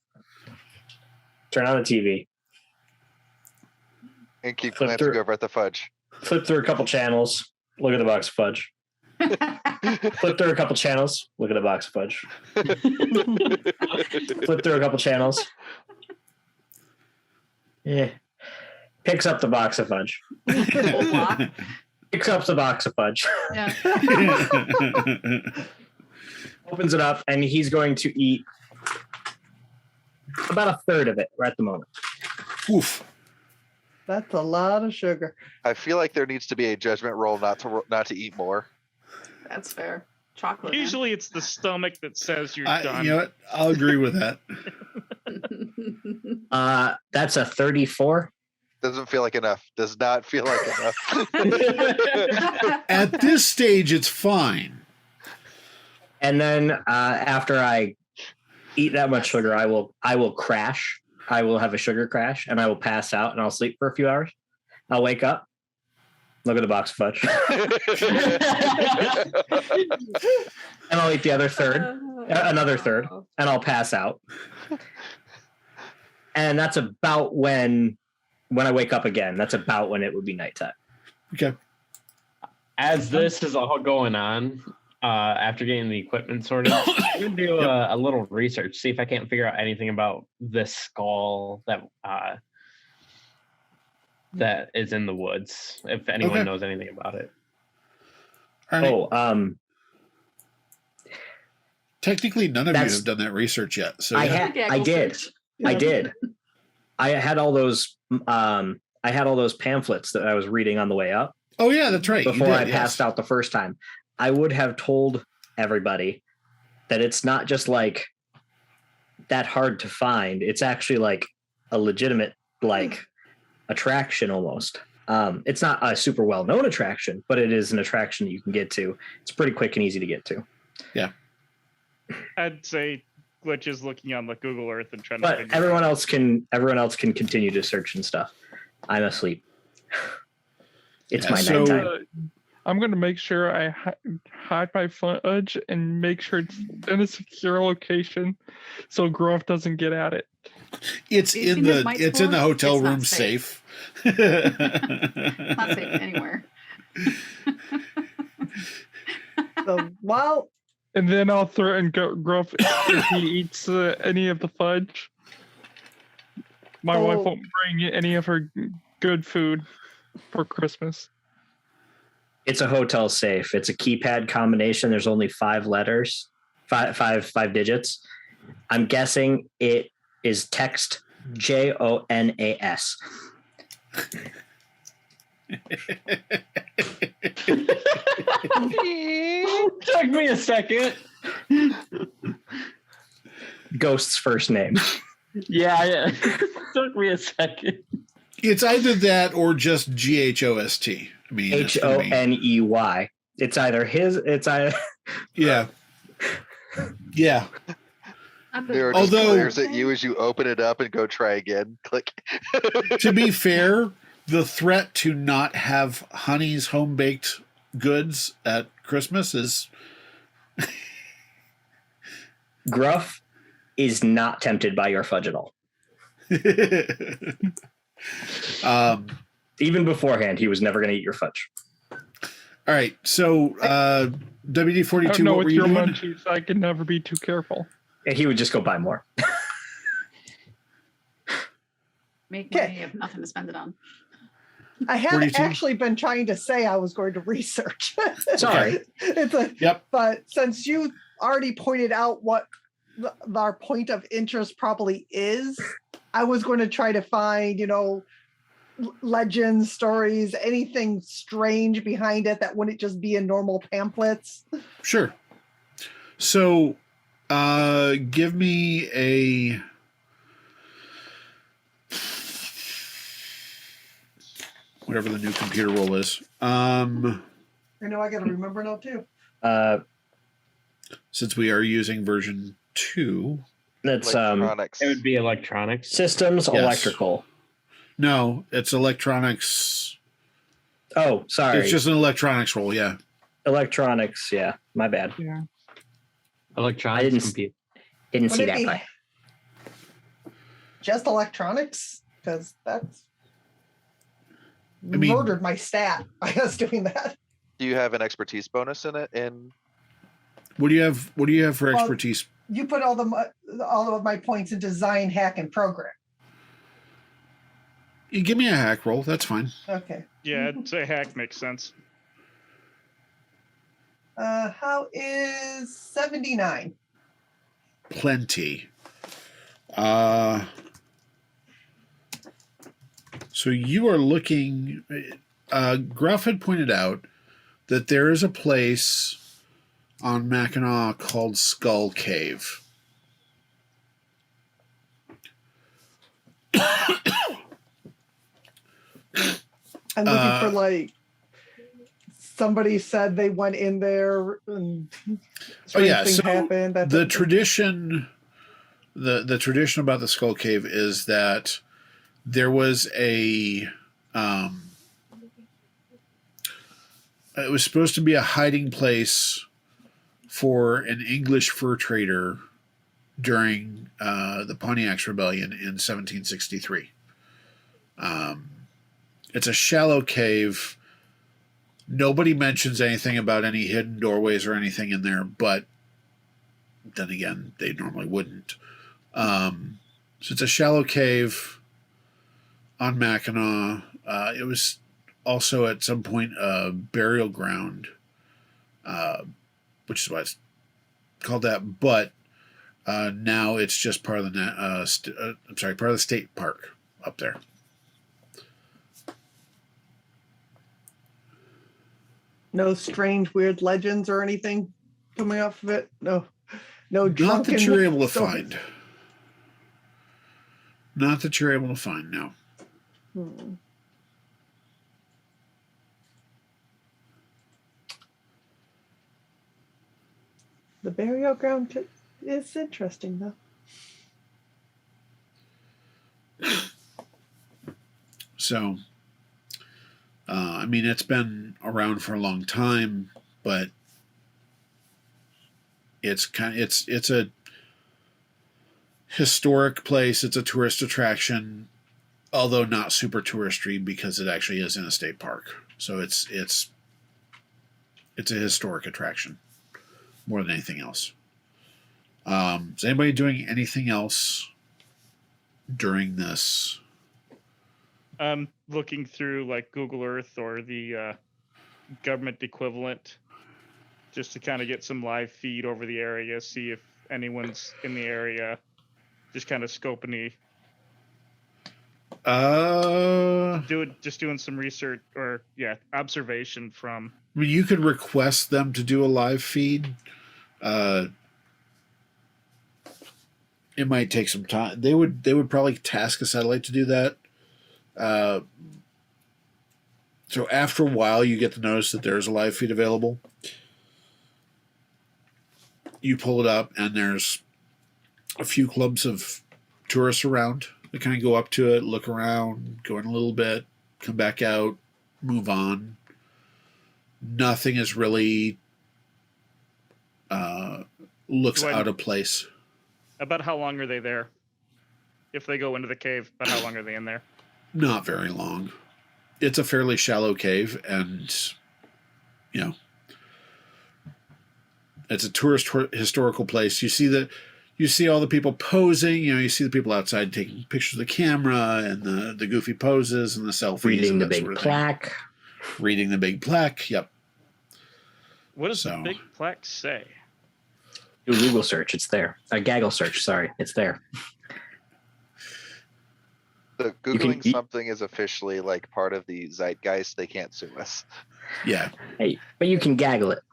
turn on the TV, And keep Flip glancing through. over at the fudge. flip through a couple channels, look at the box of fudge. Flip through a couple channels, look at the box of fudge. Flip through a couple channels. Yeah. Picks up the box of fudge. Whole block. Picks up the box of fudge. Yeah. Opens it up, and he's going to eat about a third of it right at the moment. Oof. That's a lot of sugar. I feel like there needs to be a judgment roll not to eat more. That's fair. Chocolate. man. Usually it's the stomach that says you're done. You know what? I'll agree with that. That's a 34. Doesn't feel like enough. Does not feel like enough. At this stage, it's fine. And then after I eat that much sugar, I will crash I will have a sugar crash and I will pass out and I'll sleep for a few hours. I'll wake up, look at the box of fudge, and I'll eat the other third, another third, and I'll pass out. And that's about when I wake up again. That's about when it would be nighttime. Okay. As this is all going on, after getting the equipment sorted, I'm going to do a little research, see if I can't figure out anything about this skull that is in the woods, if anyone knows anything about it. Right. Technically, none of you have done that research yet. So I did. I had all those pamphlets that I was reading on the way up. Oh yeah, that's right. Before I passed out the first time, I would have told everybody that it's not just like that hard to find. It's actually like a legitimate attraction almost. It's not a super well-known attraction, but it is an attraction that you can get to. It's pretty quick and easy to get to. Yeah. I'd say Glitch is looking on the Google Earth and trying to. But everyone else can continue to search and stuff. I'm asleep. It's my nighttime. I'm going to make sure I hide my fudge and make sure it's in a secure location so Gruff doesn't get at it. It's in the hotel room safe. Not safe anywhere. And then I'll threaten Gruff if he eats any of the fudge. My wife won't bring any of her good food for Christmas. It's a hotel safe. It's a keypad combination. There's only 5 letters, five digits. I'm guessing it is text JONAS. Took me a second. Ghost's first name. Yeah. Took me a second. It's either that or just GHOST. I mean, HONEY. It's either his. It's either. Yeah. Yeah. Neuro just glares at you as you open it up and go try again. Click. To be fair, the threat to not have Honey's home baked goods at Christmas is. Gruff is not tempted by your fudge at all. Even beforehand, he was never going to eat your fudge. All right, so WD-42. I don't know what with were you your doing? munchies, I can never be too careful. And he would just go buy more. Make money if nothing to spend it on. I had actually been trying to say I was going to research. Sorry. But since you already pointed out what our point of interest probably is, I was going to try to find, legends, stories, anything strange behind it that wouldn't just be in normal pamphlets. Sure. So, give me a. Whatever the new computer roll is. I know I got to remember now too. Since we are using version 2. That's Electronics. It would be electronics. Systems, Yes. electrical. No, it's electronics. Oh, sorry. It's just an electronics roll, yeah. Electronics, yeah. My bad. Yeah. Electronics. Didn't see Would it that be part. just electronics? Because that's I mean- murdered my stat by us doing that. Do you have an expertise bonus in it? What do you have for Well, expertise? You put all of my points in design, hack, and program. You give me a hack roll, that's fine. Okay. Yeah, I'd say hack makes sense. How is 79? Plenty. So you are looking. Gruff had pointed out that there is a place on Mackinac called Skull Cave. I'm looking for somebody said they went in there and strange thing happened. The tradition the tradition about the Skull Cave is that there was it was supposed to be a hiding place for an English fur trader during the Pontiac's Rebellion in 1763. It's a shallow cave. Nobody mentions anything about any hidden doorways or anything in there, but then again, they normally wouldn't. So it's a shallow cave on Mackinac. It was also at some point a burial ground, which is why it's called that. But now it's just part of the part of the state park up there. No strange, weird legends or anything coming off of it. No Not that you're able to stories. find. Not that you're able to find. No. The burial ground is interesting, though. So, I mean, it's been around for a long time, but it's a historic place. It's a tourist attraction, although not super touristy because it actually is in a state park. So it's a historic attraction more than anything else. Is anybody doing anything else during this? I'm looking through like Google Earth or the government equivalent just to kind of get some live feed over the area, see if anyone's in the area, just kind of scoping doing some research or observation from. I mean, you could request them to do a live feed. It might take some time. They would probably task a satellite to do that. So after a while, you get to notice that there's a live feed available. You pull it up, and there's a few clumps of tourists around. They kind of go up to it, look around, go in a little bit, come back out, move on. Nothing is really looks out of place. About how long are they there? If they go into the cave, about how long are they in there? Not very long. It's a fairly shallow cave, and it's a tourist historical place. You see all the people posing. You see the people outside taking pictures of the camera and the goofy poses and the selfies. Reading and the that big sort of plaque. thing. Reading the big plaque. Yep. What does the big plaque say? Do a Google search. It's there. A gaggle search. Sorry, it's there. So Googling something is officially like part of the zeitgeist. They can't sue us. Yeah. Hey, but you can gaggle it.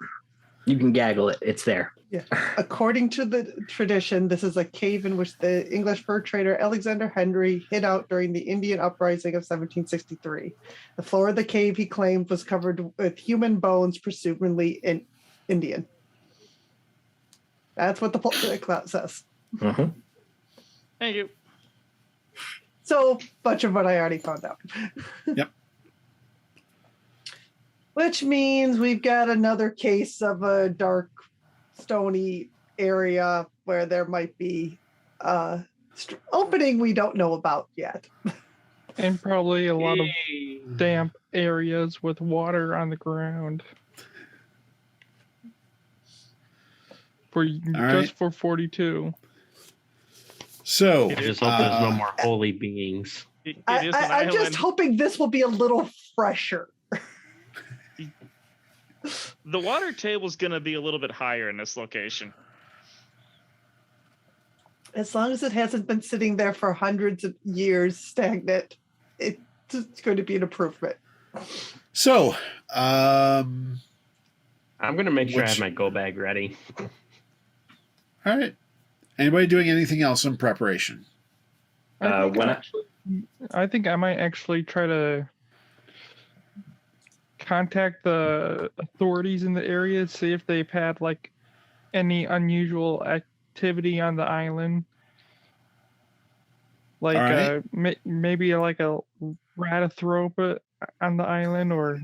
You can gaggle it. It's there. Yeah. According to the tradition, this is a cave in which the English fur trader Alexander Henry hid out during the Indian Uprising of 1763. The floor of the cave, he claimed, was covered with human bones, presumably in Indian. That's what the plot says. Mm-hmm. Thank you. So, much of what I already found out. Yep. Which means we've got another case of a dark, stony area where there might be opening we don't know about yet. And probably a lot of damp areas with water on the ground. For 42. So I just hope there's no more holy beings. I'm just hoping this will be a little fresher. The water table's going to be a little bit higher in this location. As long as it hasn't been sitting there for hundreds of years stagnant, it's going to be an improvement. So, I'm going to make sure I have my go bag ready. All right. Anybody doing anything else in preparation? I think I might actually try to contact the authorities in the area, see if they've had like any unusual activity on the island. Like All right. maybe like a ratathropa on the island or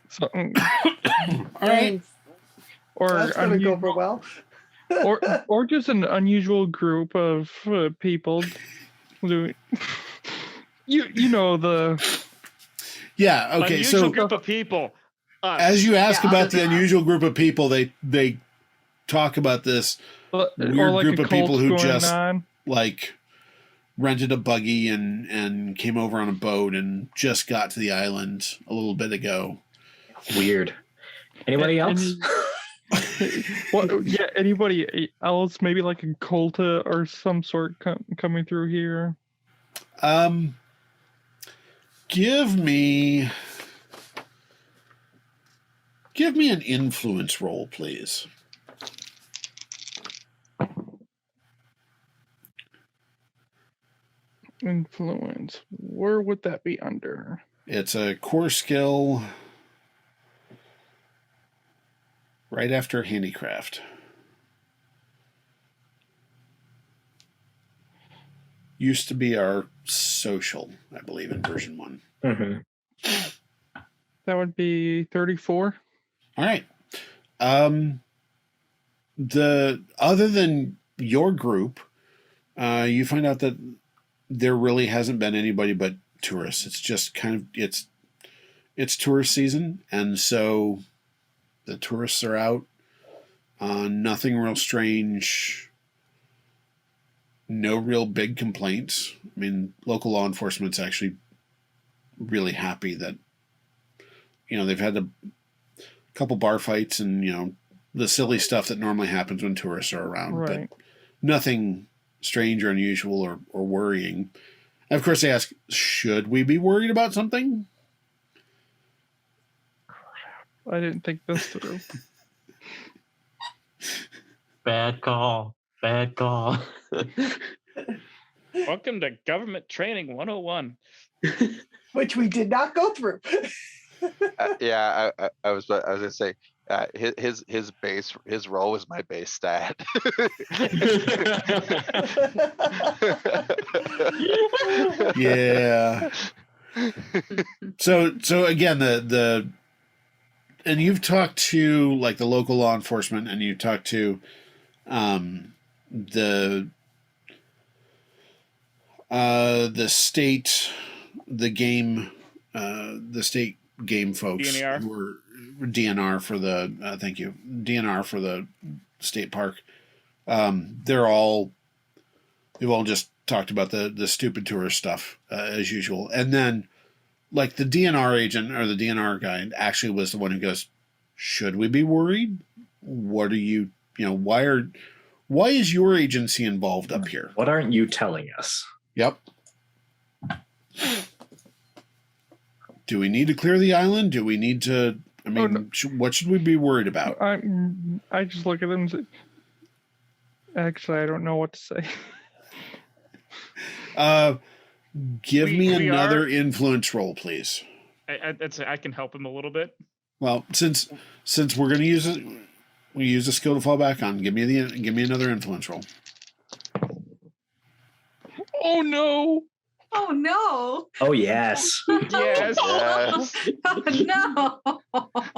something. All right. Thanks. Or That's going to go over well. or just an unusual group of people doing you know the Yeah. Okay. Unusual So group of people. Us. as you ask Yeah, about the us. unusual group of people, they talk about this or weird like group a of people cult who going just on. like rented a buggy and came over on a boat and just got to the island a little bit ago. Weird. Anybody else? What? Yeah, anybody else? Maybe like a cult or some sort coming through here. Give me an influence roll, please. Influence. Where would that be under? It's a core skill right after handicraft. Used to be our social, I believe, in version 1. Mm-hmm. That would be 34. All right. The other than your group, you find out that there really hasn't been anybody but tourists. It's just kind of it's tourist season, and so the tourists are out. Nothing real strange. No real big complaints. I mean, local law enforcement's actually really happy that they've had a couple bar fights and the silly stuff that normally happens when tourists are around, Right. but nothing strange or unusual or worrying. And of course, they ask, should we be worried about something? I didn't think this through. Bad call. Bad call. Welcome to Government Training 101. Which we did not go through. Yeah, I was gonna say his role was my base stat. Yeah. So again, and you've talked to like the local law enforcement, and you talked to the state game folks DNR? who were DNR for the thank you, DNR for the state park. They've all just talked about the stupid tourist stuff as usual, and then like the DNR agent or the DNR guy actually was the one who goes, should we be worried? What are why is your agency involved up here? What aren't you telling us? Yep. Do we need to clear the island? Do we need to? I mean, what should we be worried about? I just look at them and say, actually, I don't know what to say. Give me we another are- influence roll, please. I can help him a little bit. Well, since we're going to use it, we use a skill to fall back on. Give me another influence roll. Oh no! Oh no! Oh yes. Yes. Yes. Oh no!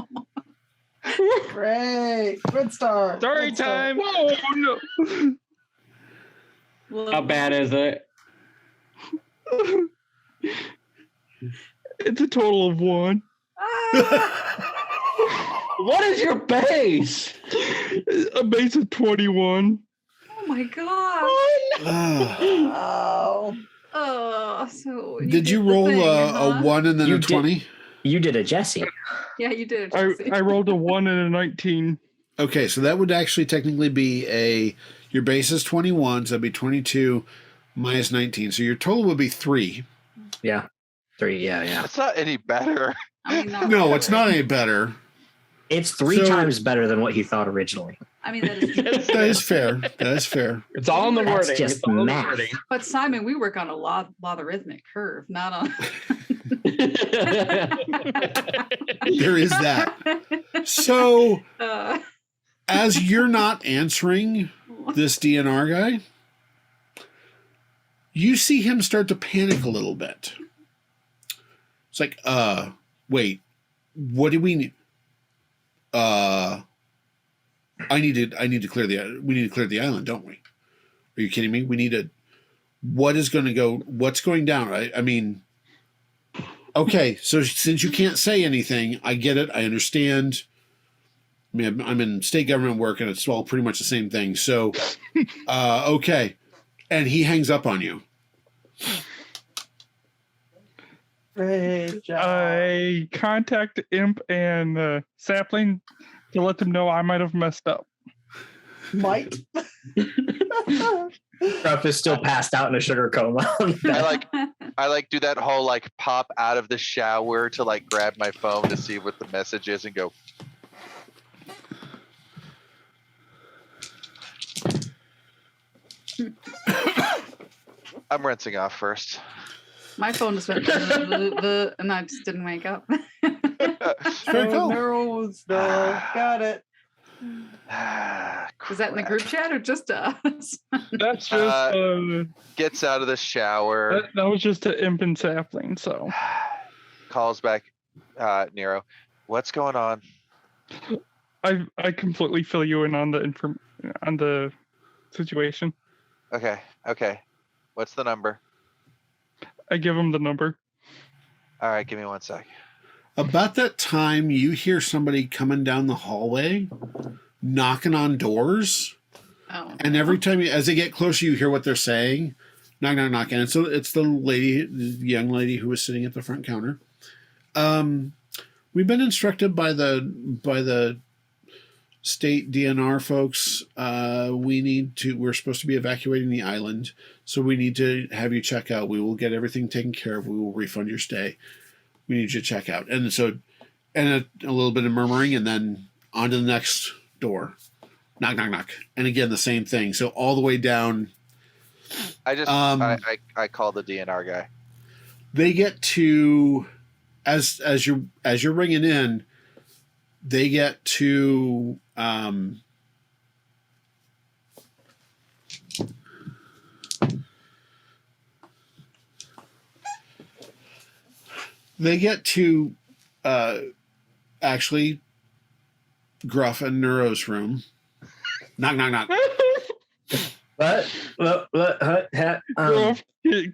Great. Good start. Story Good start. time. Oh no! Well, How bad is it? It's a total of 1. ah! What is your base? A base of 21. Oh my god! Oh. Oh, so Did you the roll thing, a 1 and then You a did. 20? You did a Jessie. Yeah, you did. I Jessie. rolled a 1 and a 19. Okay, so that would actually technically be your base is 21, so that'd be 22 minus 19. So your total would be 3. Yeah. 3. Yeah. That's not any better. I mean, No, it's not any better. It's 3 So- times better than what he thought originally. I mean, that is. That is fair. That is fair. It's all in the That's wording. just It's all in the math. wording. But Simon, we work on a logarithmic curve, not on. There is that. So Uh, as you're not answering this DNR guy, You see him start to panic a little bit. It's like, wait, what do we need? I need to clear we need to clear the island, don't we? Are you kidding me? We need to, what's going down? I mean, okay, so since you can't say anything, I get it. I understand. I mean, I'm in state government work and it's all pretty much the same thing. So, okay. And he hangs up on you. Great job. I contact Imp and Sapling to let them know I might have messed up. Might. Gruff is still passed out in a sugar coma. I like do that whole like pop out of the shower to like grab my phone to see what the message is and go. I'm rinsing off first. My phone just went and I just didn't wake up. Very cool. Neuro's got it. Was that in the group chat or just us? That's just Gets out of the shower. that was just an Imp and Sapling. So Calls back Nero. What's going on? I completely fill you in on the situation. Okay. What's the number? I give him the number. All right, give me 1 sec. About that time, you hear somebody coming down the hallway, knocking on doors. Oh. And every time, as they get closer, you hear what they're saying. Knock, knock, knock. And so it's the young lady who was sitting at the front counter. We've been instructed by the state DNR folks. We're supposed to be evacuating the island. So we need to have you check out. We will get everything taken care of. We will refund your stay. We need you to check out. And so, and a little bit of murmuring, and then on to the next door. Knock, knock, knock. And again, the same thing. So all the way down. I just I call the DNR guy. They get to, as you're ringing in, they get to actually Gruff and Neuro's room. Knock, knock, knock. What?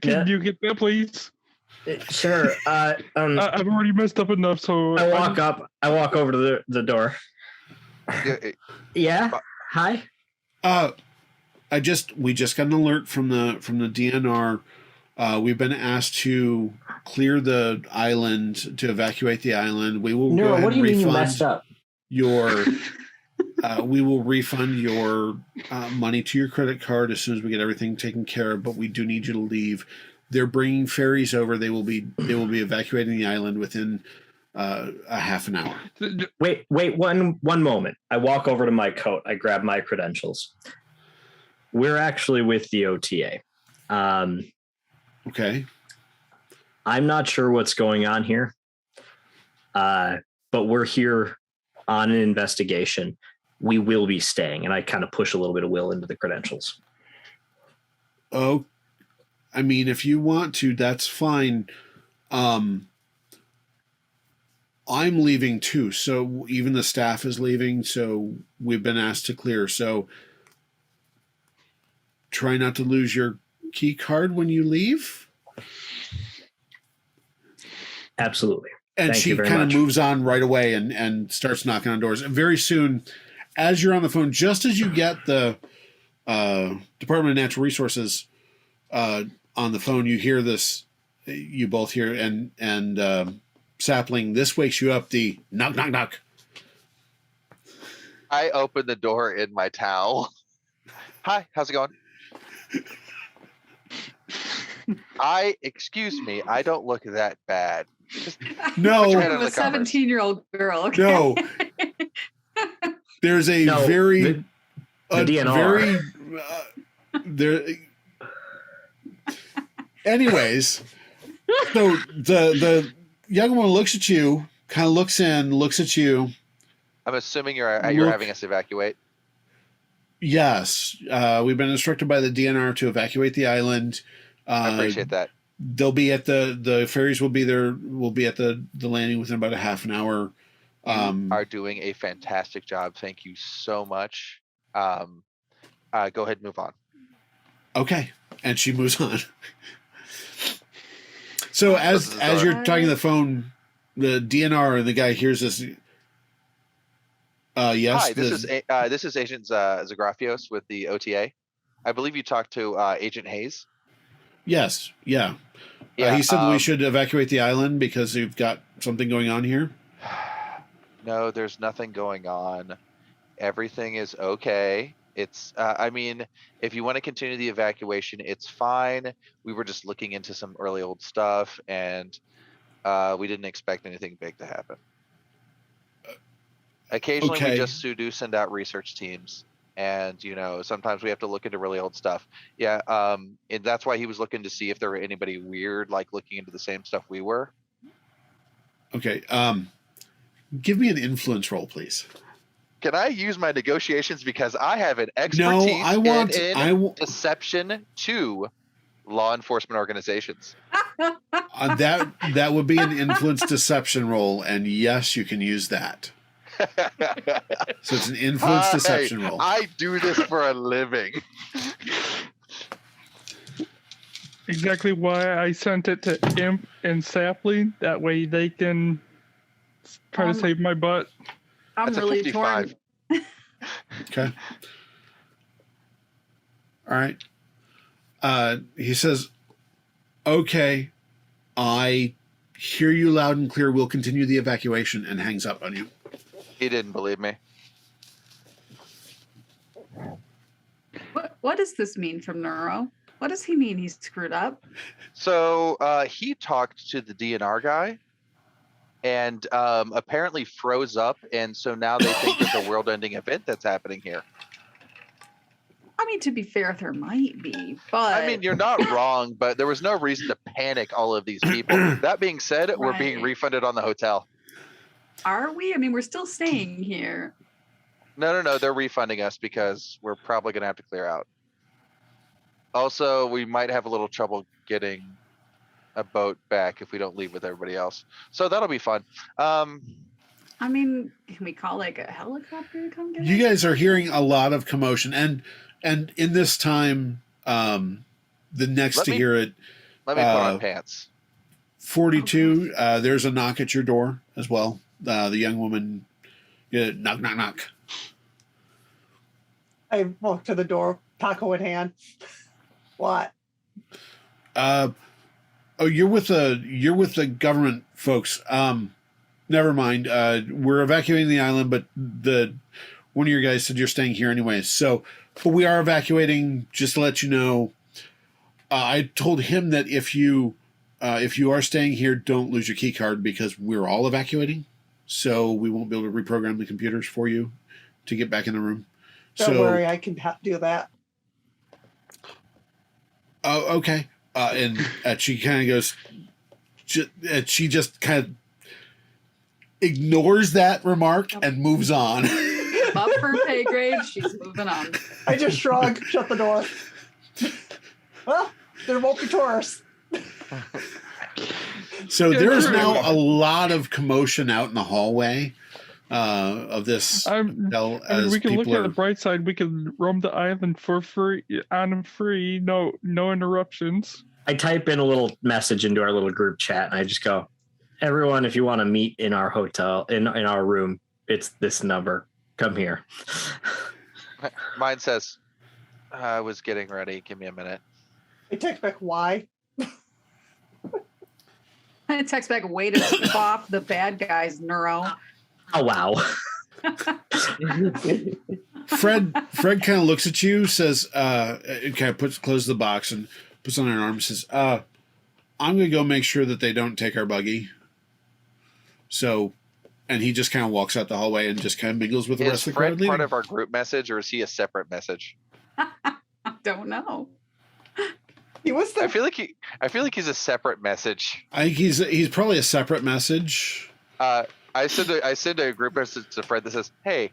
Can you get that, please? Sure. I've already messed up enough, so I walk over to the door. Yeah. Hi. We just got an alert from the DNR. We've been asked to clear the island, to evacuate the island. We will go ahead what do you and mean you refund messed up? your. We will refund your money to your credit card as soon as we get everything taken care of. But we do need you to leave. They're bringing ferries over. They will be evacuating the island within a half an hour. Wait, one moment. I walk over to my coat. I grab my credentials. We're actually with the OTA. Okay. I'm not sure what's going on here, but we're here on an investigation. We will be staying, and I kind of push a little bit of will into the credentials. Oh, I mean, if you want to, that's fine. I'm leaving too, so even the staff is leaving, so we've been asked to clear. So try not to lose your key card when you leave. Absolutely. And Thank she you very kind of much. moves on right away and starts knocking on doors. And very soon, as you're on the phone, just as you get the Department of Natural Resources on the phone, you hear this. You both hear and Sapling. This wakes you up. The knock, knock, knock. I open the door in my towel. Hi, how's it going? Excuse me, I don't look that bad. Just No, put your head I'm in a the cupboard. 17-year-old girl. Okay? no. There's a No, very, the DNR. very, there. Anyways, so the young woman looks at you, kind of looks in, looks at you. I'm assuming you're Look. having us evacuate. Yes, we've been instructed by the DNR to evacuate the island. I appreciate that. They'll be at the ferries will be there. Will be at the landing within about a half an hour. You are doing a fantastic job. Thank you so much. Go ahead and move on. Okay, and she moves on. So as you're talking on the phone, the DNR and the guy hears this. Yes. Hi, this is Agent Zagrafios with the OTA. I believe you talked to Agent Hayes. Yes. Yeah. Yeah, he said we should evacuate the island because we've got something going on here. No, there's nothing going on. Everything is okay. It's, I mean, if you want to continue the evacuation, it's fine. We were just looking into some early old stuff, and we didn't expect anything big to happen. Occasionally, we just do send out research teams, and sometimes we have to look into really old stuff. Yeah, and that's why he was looking to see if there were anybody weird, like looking into the same stuff we were. Okay. Give me an influence roll, please. Can I use my negotiations because I have an expertise in deception to law enforcement organizations? That would be an influence deception roll, and yes, you can use that. So it's an influence deception roll. I do this for a living. Exactly why I sent it to Imp and Sapling. That way they can try to save my butt. I'm That's really a 55. torn. Okay. All right. He says, okay, I hear you loud and clear. We'll continue the evacuation, and hangs up on you. He didn't believe me. What does this mean from Neuro? What does he mean he's screwed up? So he talked to the DNR guy and apparently froze up. And so now they think it's a world-ending event that's happening here. I mean, to be fair, there might be, but... I mean, you're not wrong, but there was no reason to panic all of these people. That being said, we're being refunded on the hotel. Are we? I mean, we're still staying here. No. They're refunding us because we're probably going to have to clear out. Also, we might have a little trouble getting a boat back if we don't leave with everybody else. So that'll be fun. I mean, can we call like a helicopter to come get us? You guys are hearing a lot of commotion, and in this time, the next to hear it. Let me put on pants. 42. There's a knock at your door as well. The young woman, knock, knock, knock. I walk to the door, taco in hand. What? You're with the government folks. Never mind. We're evacuating the island, but one of your guys said you're staying here anyway. So, but we are evacuating. Just to let you know, I told him that if you are staying here, don't lose your key card because we're all evacuating. So we won't be able to reprogram the computers for you to get back in the room. Don't worry, I can do that. Okay. And she kind of goes, she just kind of ignores that remark and moves on. Up her pay grade, she's moving on. I just shrug, shut the door. Well, there won't be tourists. So there's now a lot of commotion out in the hallway of this hotel. We can look at the bright side. We can roam the island for free, no interruptions. I type in a little message into our little group chat, and I just go, "Everyone, if you want to meet in our hotel, in our room, it's this number. Come here." Mine says, "I was getting ready. Give me a minute." I text back, "Why?" I text back, way to tip off the bad guys, Neuro. Oh, wow. Fred kind of looks at you, says, kind of closes the box and puts on her arm and says, I'm going to go make sure that they don't take our buggy. So, and he just kind of walks out the hallway and just kind of mingles with the rest of the crowd. Is Fred part of our group message, or is he a separate message? I don't know. He was there. I feel like he's a separate message. I think he's probably a separate message. I send a group message to Fred that says, "Hey,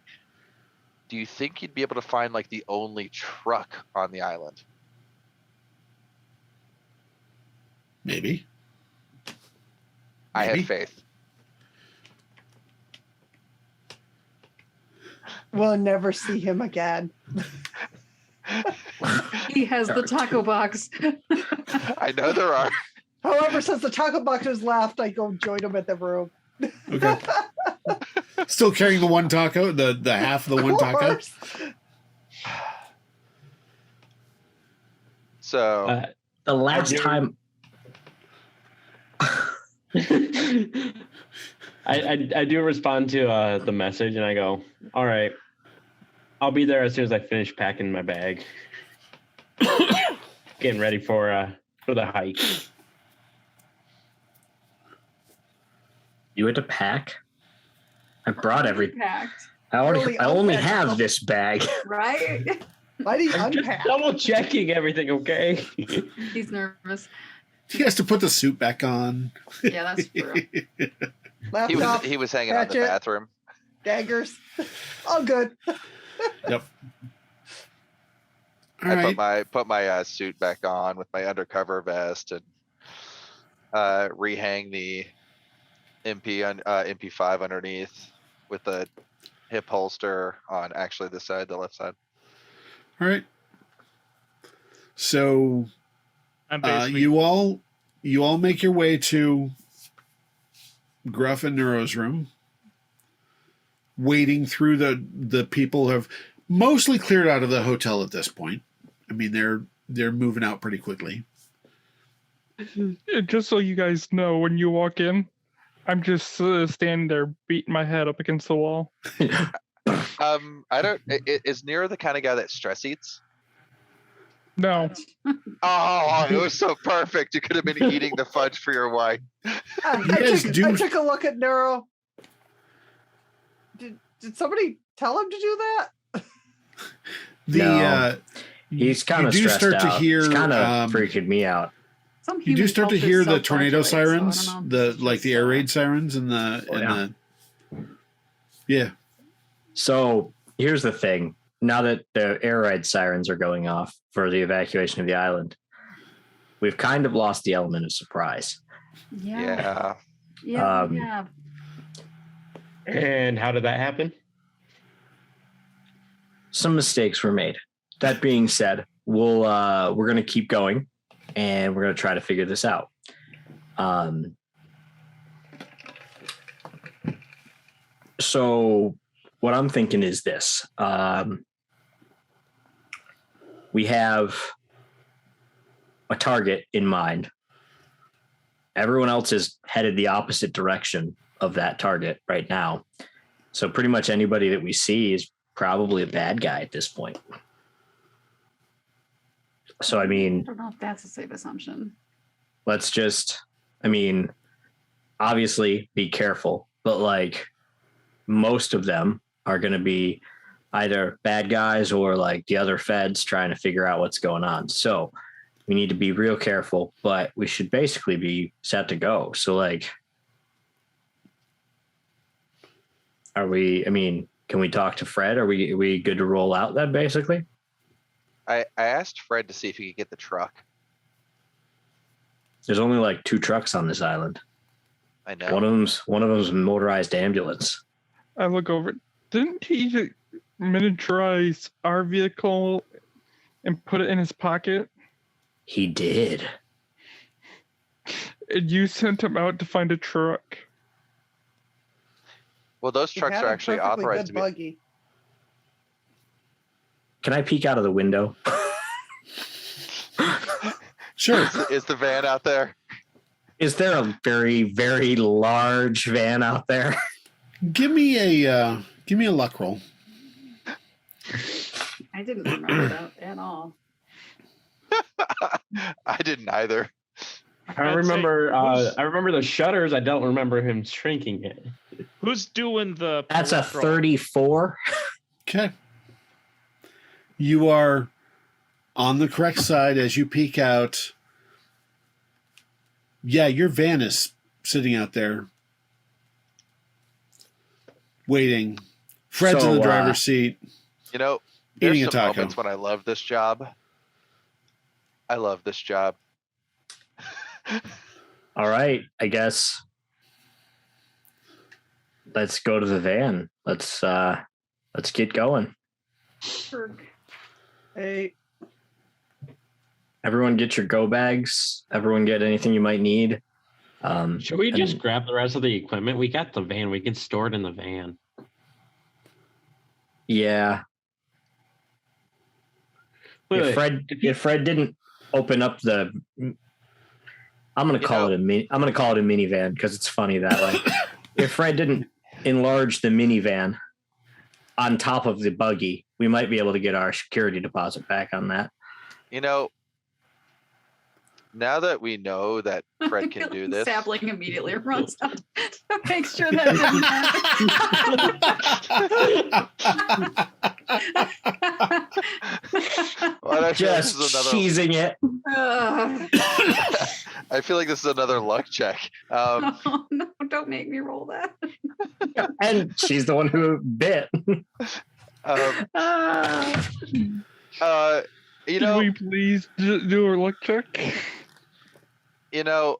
do you think you'd be able to find like the only truck on the island?" Maybe. I Maybe. have faith. We'll never see him again. He has the taco box. I know there are. However, since the taco box has left, I go join him at the room. Okay. Still carrying the one taco, the half of the one taco. course. So The last time. I do respond to the message and I go, all right, I'll be there as soon as I finish packing my bag. Getting ready for the hike. You had to pack? I brought everything. Packed, I Really only unpacked have stuff. this bag. right? Why do you I'm just unpack? double checking everything, okay? He's nervous. He has to put the suit back on. Yeah, that's true. Laptop, he was hanging on the hatchet. bathroom. daggers, all good. Yep. All I right. put my suit back on with my undercover vest and rehang the MP5 underneath with the hip holster on actually this side, the left side. All right. So I'm basically you all make your way to Gruff and Neuro's room, wading through the people who have mostly cleared out of the hotel at this point. I mean, they're moving out pretty quickly. Just so you guys know, when you walk in, I'm just standing there beating my head up against the wall. I don't. Is Nero the kind of guy that stress eats? No. Oh, it was so perfect. You could have been eating the fudge for your wife. I took a look at Neuro. Did somebody tell him to do that? No. He's kind of stressed start out. to hear, It's kind of freaking me out. Some You do human start to cultures hear the self-flagellate, tornado so I don't sirens, know. the air raid sirens, and the yeah. So here's the thing. Now that the air raid sirens are going off for the evacuation of the island, we've kind of lost the element of surprise. Yeah. Yeah. Yeah. Yeah. And how did that happen? Some mistakes were made. That being said, we're going to keep going and we're going to try to figure this out. So what I'm thinking is this. We have a target in mind. Everyone else is headed the opposite direction of that target right now. So pretty much anybody that we see is probably a bad guy at this point. So, I mean, I don't know if that's a safe assumption. let's just, obviously be careful, but like most of them are going to be either bad guys or like the other feds trying to figure out what's going on. So we need to be real careful, but we should basically be set to go. So like, can we talk to Fred? Are we good to roll out then basically? I asked Fred to see if he could get the truck. There's only like 2 trucks on this island. I know. One of them's a motorized ambulance. I look over. Didn't he just miniaturize our vehicle and put it in his pocket? He did. And you sent him out to find a truck. Well, those He trucks had are a actually perfectly authorized good to be. buggy. Can I peek out of the window? Sure. Is the van out there? Is there a very, very large van out there? Give me a luck roll. I didn't remember that at all. I didn't either. I remember the shutters. I don't remember him shrinking it. Who's doing the? That's a peripheral? 34. Okay. You are on the correct side as you peek out. Yeah, your van is sitting out there waiting. Fred's So, in the driver's seat. You know, there's Eating a some taco. moments when I love this job. I love this job. All right, I guess. Let's go to the van. Let's get going. Hey, Everyone get your go bags. Everyone get anything you might need. Should we just grab the rest of the equipment? We got the van. We can store it in the van. Yeah. If Fred didn't open up the, I'm gonna call it a minivan because it's funny that way. If Fred didn't enlarge the minivan on top of the buggy, we might be able to get our security deposit back on that. You know, now that we know that Fred can do this, Sapling immediately runs up to make sure that well, just cheesing it. I feel like this is another luck check. Oh, no, don't make me roll that. And she's the one who bit. You Can know, we please do a luck check? you know,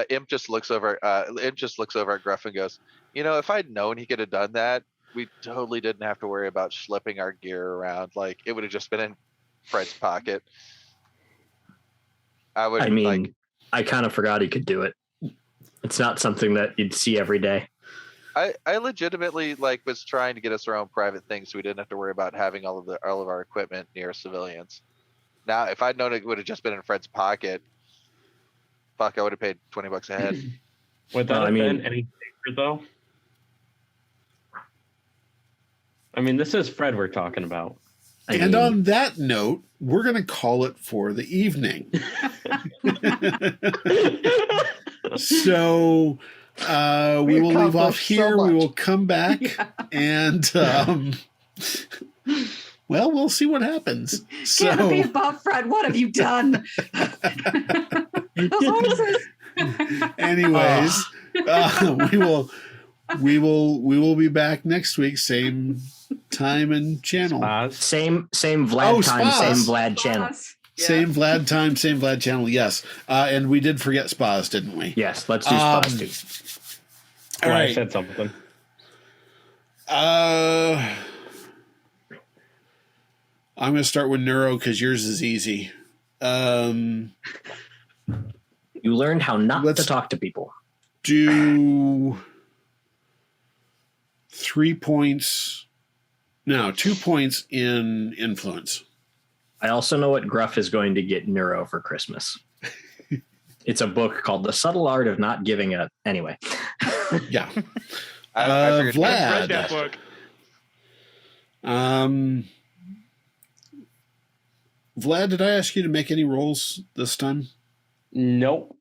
Imp just looks over. Imp just looks over at Gruff and goes, "You know, if I'd known he could have done that, we totally didn't have to worry about schlepping our gear around. Like it would have just been in Fred's pocket." I mean, I kind of forgot he could do it. It's not something that you'd see every day. I legitimately was trying to get us our own private thing, so we didn't have to worry about having all of our equipment near civilians. Now, if I'd known it would have just been in Fred's pocket, fuck, I would have paid $20 a head. Would that have been any safer, though? I mean, this is Fred we're talking about. On that note, we're going to call it for the evening. So we will leave off here. We will come back and, well, we'll see what happens. Can't be above Fred. What have you done? Those horses. Anyways, we will be back next week. Same time and channel. Same Vlad time, same Vlad channel. Yeah. Same Vlad time, same Vlad channel. Yes. And we did forget spas, didn't we? Yes, let's do spas too. All right. I said something. I'm going to start with Neuro because yours is easy. You learned how not to talk to people. Do 3 points. No, 2 points in influence. I also know what Gruff is going to get Neuro for Christmas. It's a book called The Subtle Art of Not Giving a... Anyway. Yeah. I figured Vlad. Read that book. Vlad, did I ask you to make any rolls this time? Nope.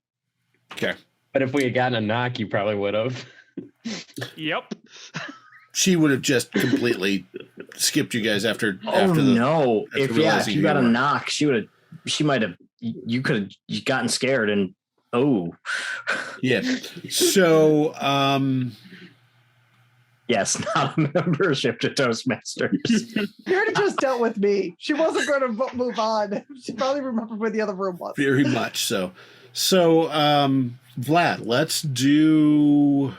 Okay. But if we had gotten a knock, you probably would have. Yep. She would have just completely skipped you guys after. No! after If realizing you who got a were. knock, she might have. You could have gotten scared and Yeah. So yes, not a membership to Toastmasters. you already just dealt with me. She wasn't going to move on. She probably remembered where the other room was. very much so. So Vlad, let's do.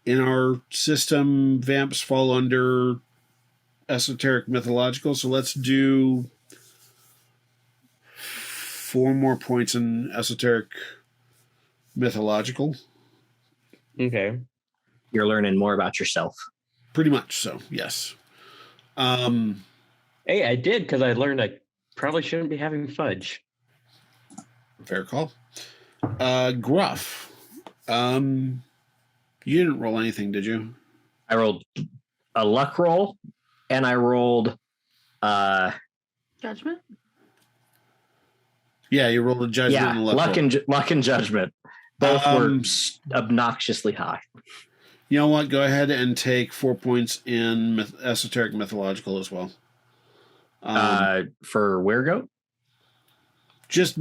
In our system, vamps fall under esoteric mythological, so let's do 4 more points in esoteric mythological. Okay. You're learning more about yourself. Pretty much so, yes. Hey, I did because I learned I probably shouldn't be having fudge. Fair call. Gruff. You didn't roll anything, did you? I rolled a luck roll, and I rolled Judgment? Yeah, you rolled a judgment and a luck roll. luck and judgment. Both were obnoxiously high. You know what? Go ahead and take 4 points in esoteric mythological as well. For weregoat? Just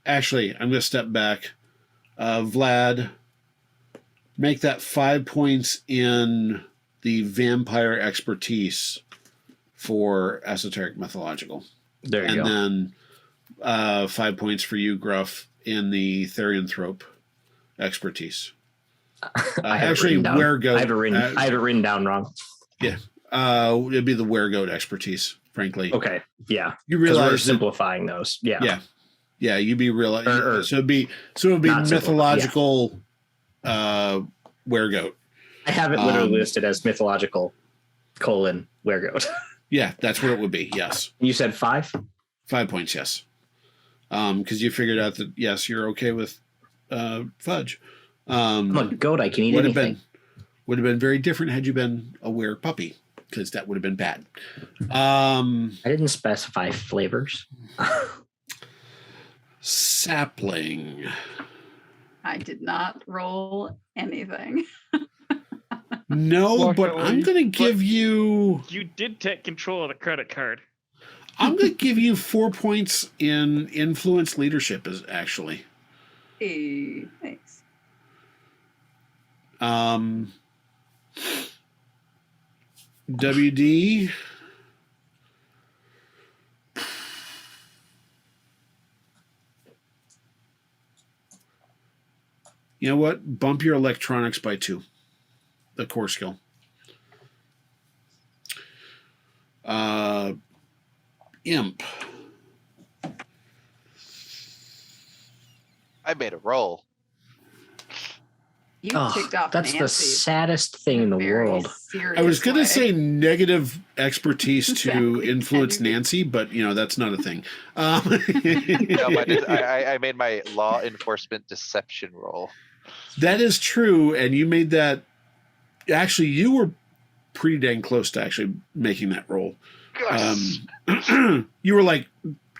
actually, I'm going to step back. Vlad, make that 5 points in the vampire expertise for esoteric mythological. There you And go. then 5 points for you, Gruff, in the Therianthrope expertise. I have Actually, it written down. weregoat. I have it written down wrong. It'd be the weregoat expertise, frankly. Okay. Yeah. You 'Cause we're realize that, simplifying those. Yeah. yeah, you'd be real. Or- So it'd be not mythological weregoat. I have it literally listed as mythological : weregoat. Yeah, that's what it would be. Yes, You said 5? 5 points. Yes, because you figured out that yes, you're okay with fudge. I'm a goat. I can eat would have anything. been very different had you been a were puppy, because that would have been bad. I didn't specify flavors. Sapling. I did not roll anything. No, but I'm Luckily, going to give you. You did take control of the credit card. I'm going to give you 4 points in influence leadership. Is actually. Hey, thanks. WD. You know what? Bump your electronics by 2. The core skill. Imp. I made a roll. You Oh, kicked off that's the Nancy saddest thing in the very world. I was going to serious way. say negative expertise to Exactly. influence Nancy, but that's not a thing. No, I made my law enforcement deception roll. That is true, and you made that. Actually, you were pretty dang close to actually making that roll. You were like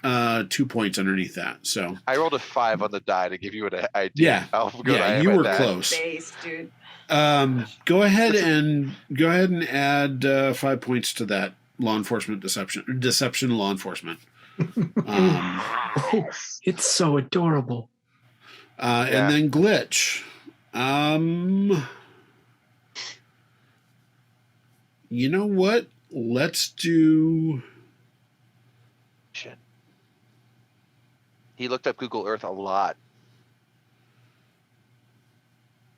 2 points underneath that. So I rolled a 5 on the die to give you an idea. yeah, How good I yeah, am you at were that. close. Base, dude. Go ahead and add 5 points to that law enforcement deception law enforcement. It's so adorable. And then glitch. You know what? Let's do. Shit. He looked up Google Earth a lot.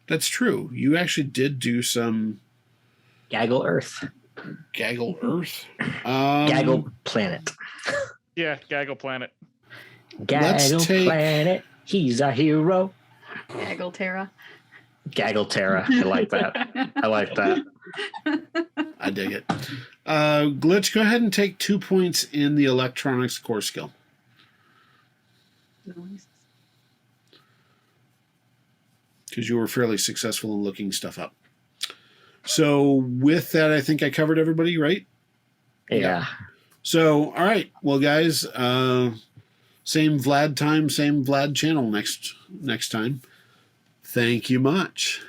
That's true. You actually did do some Gaggle Earth. Gaggle Earth. Gaggle Planet. Yeah, Gaggle Planet. Gaggle take- Planet. He's a hero. Gaggle Terra. Gaggle Terra. I like that. I like that. I dig it. Glitch, go ahead and take 2 points in the electronics core skill. Nice. Because you were fairly successful in looking stuff up. So with that, I think I covered everybody, right? Yeah. So, all right. Well, guys, same Vlad time, same Vlad channel next time. Thank you much.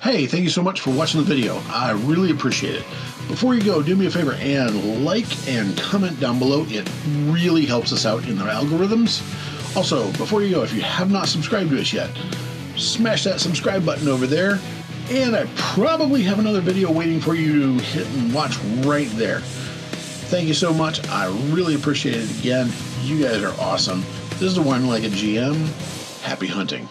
Hey, thank you so much for watching the video. I really appreciate it. Before you go, do me a favor and like and comment down below. It really helps us out in the algorithms. Also, before you go, if you have not subscribed to us yet, smash that subscribe button over there. And I probably have another video waiting for you to hit and watch right there. Thank you so much. I really appreciate it again. You guys are awesome. This is the One Like a GM. Happy hunting.